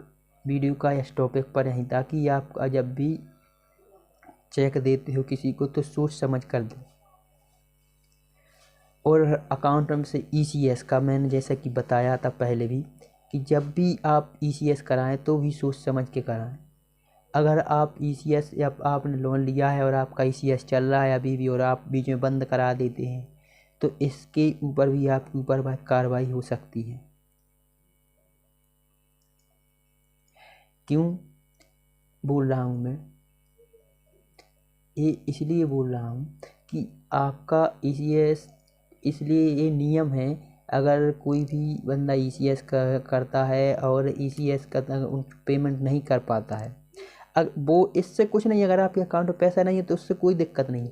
Speaker 1: वीडियो का इस टॉपिक पर यहीं था कि आप जब भी चेक देते हो किसी को तो सोच समझ कर दें। और अकाउंट में से ईसीएस का मैंने जैसा कि बताया था पहले भी, कि जब भी आप ईसीएस कराएं तो भी सोच समझ के कराएं। अगर आप ईसीएस या आपने लोन लिया है और आपका ईसीएस चल रहा है अभी भी, और आप बीच में बंद करा देते हैं तो इसके ऊपर भी आपके ऊपर कार्रवाई हो सकती है। क्यों बोल रहा हूँ मैं ये, इसलिए बोल रहा हूँ कि आपका ईसीएस, इसलिए ये नियम है, अगर कोई भी बंदा ईसीएस करता है और ईसीएस का पेमेंट नहीं कर पाता है, वो इससे कुछ नहीं, अगर आपके अकाउंट में पैसा नहीं है तो उससे कोई दिक्कत नहीं।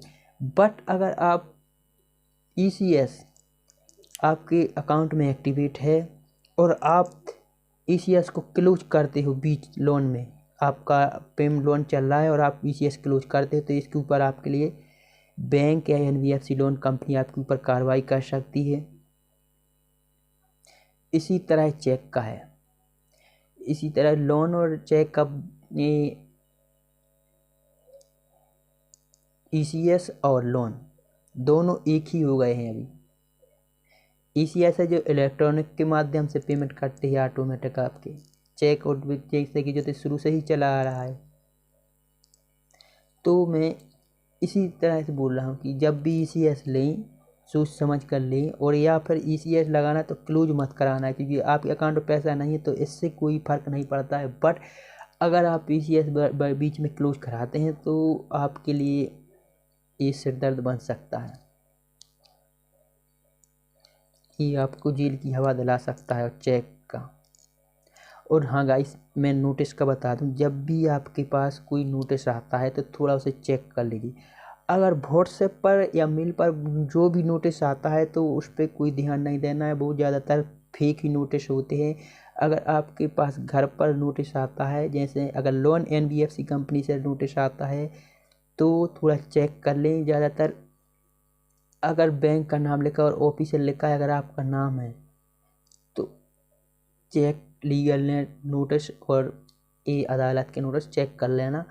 Speaker 1: बट अगर आप ईसीएस आपके अकाउंट में एक्टिवेट है और आप ईसीएस को क्लोज करते हो बीच लोन में, आपका पेम लोन चल रहा है और आप ईसीएस क्लोज करते हो, तो इसके ऊपर आपके लिए बैंक या एनबीएफसी लोन कंपनी आपके ऊपर कार्रवाई कर सकती है। इसी तरह चेक का है, इसी तरह लोन और चेक का ईसीएस और लोन दोनों एक ही हो गए हैं अभी। ईसीएस है जो इलेक्ट्रॉनिक के माध्यम से पेमेंट करते हैं ऑटोमेटिक, आपके चेक और जैसे कि जो तो शुरू से ही चला आ रहा है। तो मैं इसी तरह से बोल रहा हूँ कि जब भी ईसीएस लें सोच समझ कर लें, और या फिर ईसीएस लगाना तो क्लोज मत कराना है, क्योंकि आपके अकाउंट में पैसा नहीं है तो इससे कोई फ़र्क नहीं पड़ता है। बट अगर आप ईसीएस बीच में क्लोज कराते हैं तो आपके लिए ये सिरदर्द बन सकता है, ये आपको जेल की हवा दिला सकता है चेक का। और हाँ गाइस, मैं नोटिस का बता दूं, जब भी आपके पास कोई नोटिस आता है तो थोड़ा उसे चेक कर लीजिए। अगर व्हाट्सएप पर या मेल पर जो भी नोटिस आता है तो उस पर कोई ध्यान नहीं देना है, वो ज़्यादातर फेक ही नोटिस होते हैं। अगर आपके पास घर पर नोटिस आता है, जैसे अगर लोन एनबीएफसी कंपनी से नोटिस आता है तो थोड़ा चेक कर लें। ज़्यादातर अगर बैंक का नाम लिखा और ऑफिशियल लिखा है, अगर आपका नाम है तो चेक लीगल ने नोटिस और ये अदालत के नोटिस चेक कर लेना।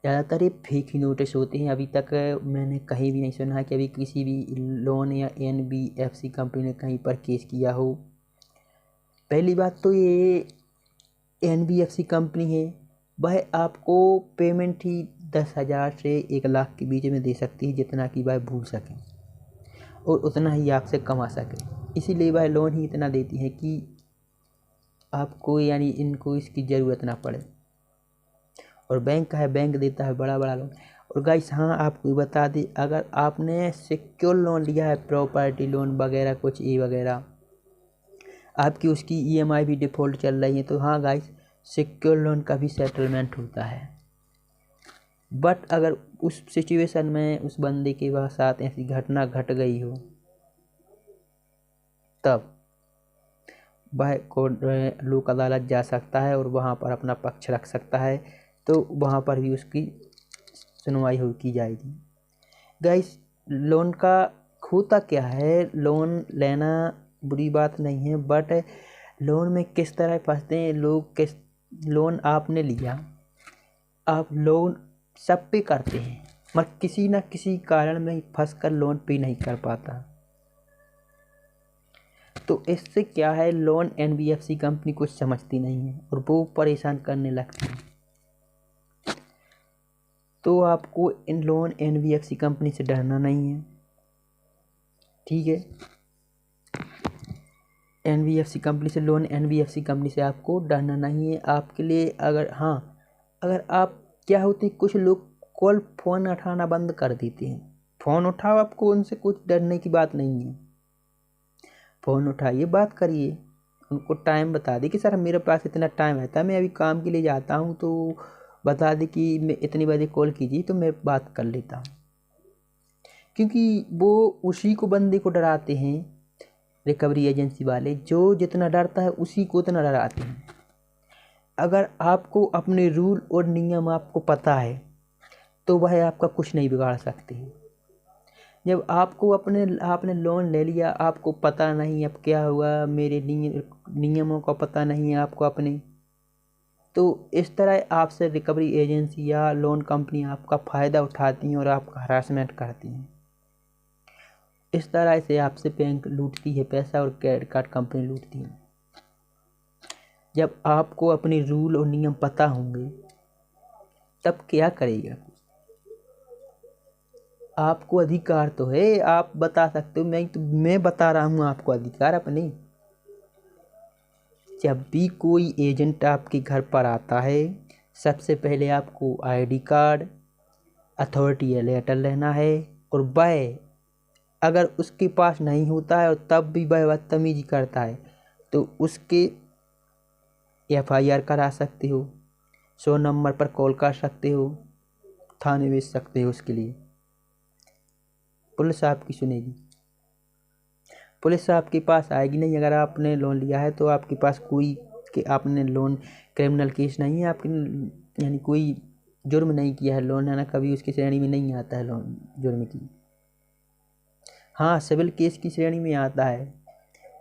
Speaker 1: ज़्यादातर ये फेक ही नोटिस होते हैं। अभी तक मैंने कहीं भी नहीं सुना है कि अभी किसी भी लोन या एनबीएफसी कंपनी ने कहीं पर केस किया हो। पहली बात तो ये एनबीएफसी कंपनी है, वह आपको पेमेंट ही 10,000 से 1,00,000 के बीच में दे सकती है, जितना कि वह भूल सकें और उतना ही आपसे कमा सके। इसीलिए वह लोन ही इतना देती है कि आपको यानी इनको इसकी ज़रूरत ना पड़े। और बैंक का है, बैंक देता है बड़ा बड़ा लोन। और गाइस हाँ, आपको बता दें, अगर आपने सिक्योर लोन लिया है, प्रॉपर्टी लोन वगैरह कुछ ये वगैरह, आपकी उसकी EMI भी डिफ़ॉल्ट चल रही है, तो हाँ गाइस, सिक्योर लोन का भी सेटलमेंट होता है। बट अगर उस सिचुएशन में उस बंदे के साथ ऐसी घटना घट गई हो, तब वह कोर्ट लोक अदालत जा सकता है और वहाँ पर अपना पक्ष रख सकता है, तो वहाँ पर भी उसकी सुनवाई की जाएगी। गाइस लोन का होता क्या है, लोन लेना बुरी बात नहीं है, बट लोन में किस तरह फंसते हैं लोग। किस लोन आपने लिया, आप लोन सब पे करते हैं, मगर किसी न किसी कारण में फंस कर लोन पे नहीं कर पाता। तो इससे क्या है, लोन NBFC कंपनी कुछ समझती नहीं है और वो परेशान करने लगती है। तो आपको इन लोन NBFC कंपनी से डरना नहीं है, ठीक है। NBFC कंपनी से लोन, NBFC कंपनी से आपको डरना नहीं है। आपके लिए अगर हाँ, अगर आप क्या होते हैं, कुछ लोग फ़ोन उठाना बंद कर देते हैं। फ़ोन उठाओ, आपको उनसे कुछ डरने की बात नहीं है। फ़ोन उठाइए, बात करिए, उनको टाइम बता दें कि सर मेरे पास इतना टाइम रहता है, मैं अभी काम के लिए जाता हूँ, तो बता दें कि मैं इतनी बजे कॉल कीजिए तो मैं बात कर लेता हूँ। क्योंकि वो उसी को बंदे को डराते हैं, रिकवरी एजेंसी वाले, जो जितना डरता है उसी को उतना डराते हैं। अगर आपको अपने रूल और नियम आपको पता है, तो वह आपका कुछ नहीं बिगाड़ सकते हैं। जब आपने लोन ले लिया, आपको पता नहीं अब क्या हुआ, मेरे नियमों का पता नहीं है आपको अपने, तो इस तरह आपसे रिकवरी एजेंसी या लोन कंपनी आपका फ़ायदा उठाती हैं और आपका हरासमेंट करती हैं। इस तरह से आपसे बैंक लूटती है पैसा और क्रेडिट कार्ड कंपनी लूटती है। जब आपको अपने रूल और नियम पता होंगे, तब क्या करेगा। आपको अधिकार तो है, आप बता सकते हो, मैं बता रहा हूँ आपको अधिकार अपने। जब भी कोई एजेंट आपके घर पर आता है, सबसे पहले आपको ID कार्ड, अथॉरिटी लेटर लेना है। और वह अगर उसके पास नहीं होता है और तब भी वह बदतमीजी करता है, तो उसके FIR करा सकते हो, 100 नंबर पर कॉल कर सकते हो, थाने भेज सकते हो। उसके लिए पुलिस आपकी सुनेगी। पुलिस आपके पास आएगी नहीं। अगर आपने लोन लिया है तो आपके पास आपने लोन क्रिमिनल केस नहीं है, आपके यानी कोई जुर्म नहीं किया है, लोन है ना, कभी उसकी श्रेणी में नहीं आता है लोन जुर्म की। हाँ, सिविल केस की श्रेणी में आता है,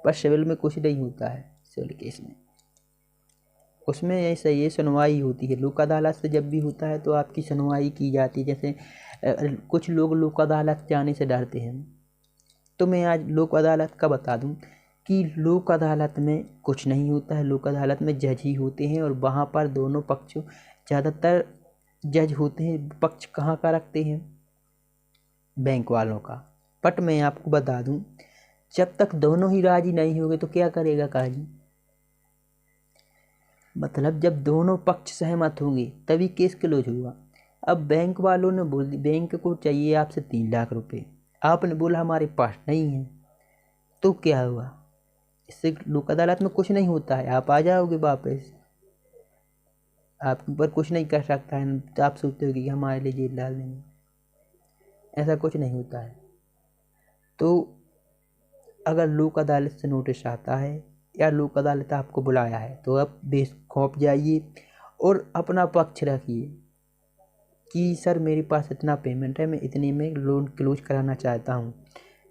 Speaker 1: पर सिविल में कुछ नहीं होता है। सिविल केस में उसमें ऐसा ये सुनवाई होती है। लोक अदालत से जब भी होता है तो आपकी सुनवाई की जाती है। जैसे कुछ लोग लोक अदालत जाने से डरते हैं, तो मैं आज लोक अदालत का बता दूं कि लोक अदालत में कुछ नहीं होता है। लोक अदालत में जज ही होते हैं और वहाँ पर दोनों पक्षों, ज़्यादातर जज होते हैं, पक्ष कहाँ का रखते हैं, बैंक वालों का। बट मैं आपको बता दूं, जब तक दोनों ही राजी नहीं होंगे तो क्या करेगा काजी। मतलब जब दोनों पक्ष सहमत होंगे तभी केस क्लोज होगा। अब बैंक वालों ने बोल दी, बैंक को चाहिए आपसे 3 लाख रुपए, आपने बोला हमारे पास नहीं है, तो क्या हुआ। इससे लोक अदालत में कुछ नहीं होता है, आप आ जाओगे वापस, आपके ऊपर कुछ नहीं कर सकता है। तो आप सोचते हो कि हमारे लिए जेल डाल देंगे, ऐसा कुछ नहीं होता है। तो अगर लोक अदालत से नोटिस आता है या लोक अदालत आपको बुलाया है, तो आप बेखौफ जाइए और अपना पक्ष रखिए कि सर मेरे पास इतना पेमेंट है, मैं इतने में लोन क्लोज कराना चाहता हूँ।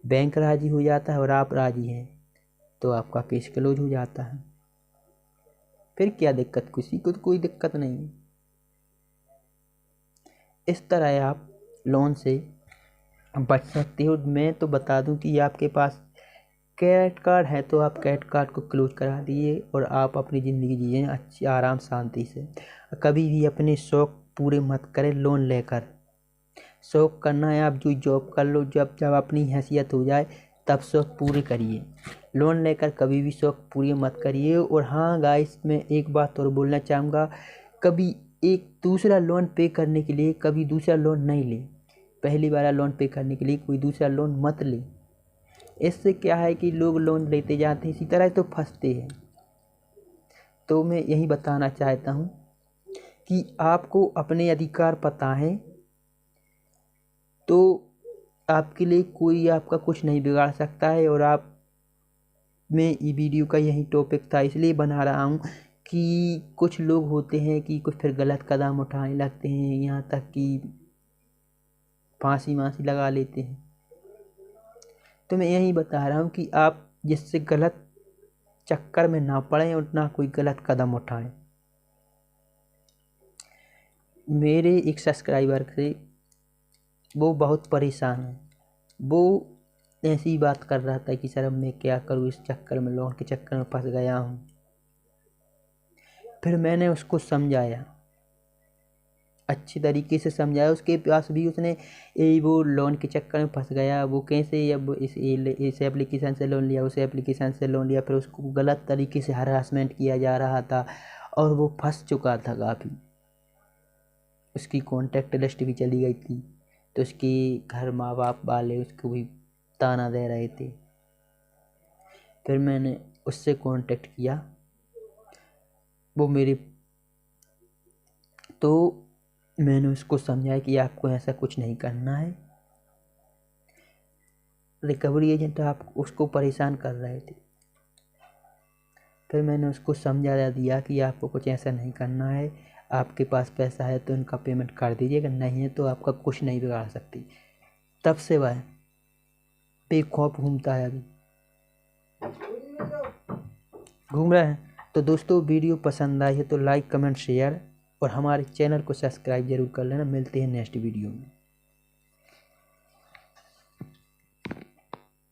Speaker 1: बैंक राजी हो जाता है और आप राजी हैं, तो आपका केस क्लोज हो जाता है। फिर क्या दिक्कत, किसी को तो कोई दिक्कत नहीं है। इस तरह आप लोन से बच सकते हो। मैं तो बता दूं कि आपके पास क्रेडिट कार्ड है तो आप क्रेडिट कार्ड को क्लोज करा दिए और आप अपनी ज़िंदगी जिए अच्छी, आराम शांति से। कभी भी अपने शौक पूरे मत करें लोन लेकर। शौक करना है आप जो जॉब कर लो, जब जब अपनी हैसियत हो जाए तब शौक पूरे करिए। लोन लेकर कभी भी शौक पूरे मत करिए। और हाँ गाइस, मैं एक बात और बोलना चाहूँगा, कभी एक दूसरा लोन पे करने के लिए कभी दूसरा लोन नहीं ले। पहली बार लोन पे करने के लिए कोई दूसरा लोन मत ले। इससे क्या है कि लोग लोन लेते जाते हैं, इसी तरह तो फंसते हैं। तो मैं यही बताना चाहता हूँ कि आपको अपने अधिकार पता है तो आपके लिए कोई आपका कुछ नहीं बिगाड़ सकता है। और आप, मैं ये वीडियो का यही टॉपिक था इसलिए बना रहा हूँ कि कुछ लोग होते हैं कि कुछ फिर गलत कदम उठाने लगते हैं, यहाँ तक कि फांसी वांसी लगा लेते हैं। तो मैं यही बता रहा हूँ कि आप जिससे गलत चक्कर में ना पड़ें और ना कोई गलत कदम उठाएं। मेरे एक सब्सक्राइबर से, वो बहुत परेशान है, वो ऐसी बात कर रहा था कि सर अब मैं क्या करूँ, इस चक्कर में, लोन के चक्कर में फंस गया हूँ। फिर मैंने उसको समझाया, अच्छी तरीके से समझाया। उसके पास भी उसने वो लोन के चक्कर में फंस गया, वो कैसे अब इस एप्लीकेशन से लोन लिया, उस एप्लीकेशन से लोन लिया, फिर उसको गलत तरीके से हरासमेंट किया जा रहा था और वो फंस चुका था काफ़ी। उसकी कॉन्टैक्ट लिस्ट भी चली गई थी, तो उसके घर माँ बाप वाले उसको भी ताना दे रहे थे। फिर मैंने उससे कांटेक्ट किया, वो मेरे, तो मैंने उसको समझाया कि आपको ऐसा कुछ नहीं करना है। रिकवरी एजेंट आप उसको परेशान कर रहे थे। फिर मैंने उसको समझा दिया कि आपको कुछ ऐसा नहीं करना है, आपके पास पैसा है तो इनका पेमेंट कर दीजिए, अगर नहीं है तो आपका कुछ नहीं बिगाड़ सकती। तब से वह बेखौफ घूमता है, अभी घूम रहा है। तो दोस्तों, वीडियो पसंद आई है तो लाइक कमेंट शेयर और हमारे चैनल को सब्सक्राइब जरूर कर लेना। मिलते हैं नेक्स्ट वीडियो में।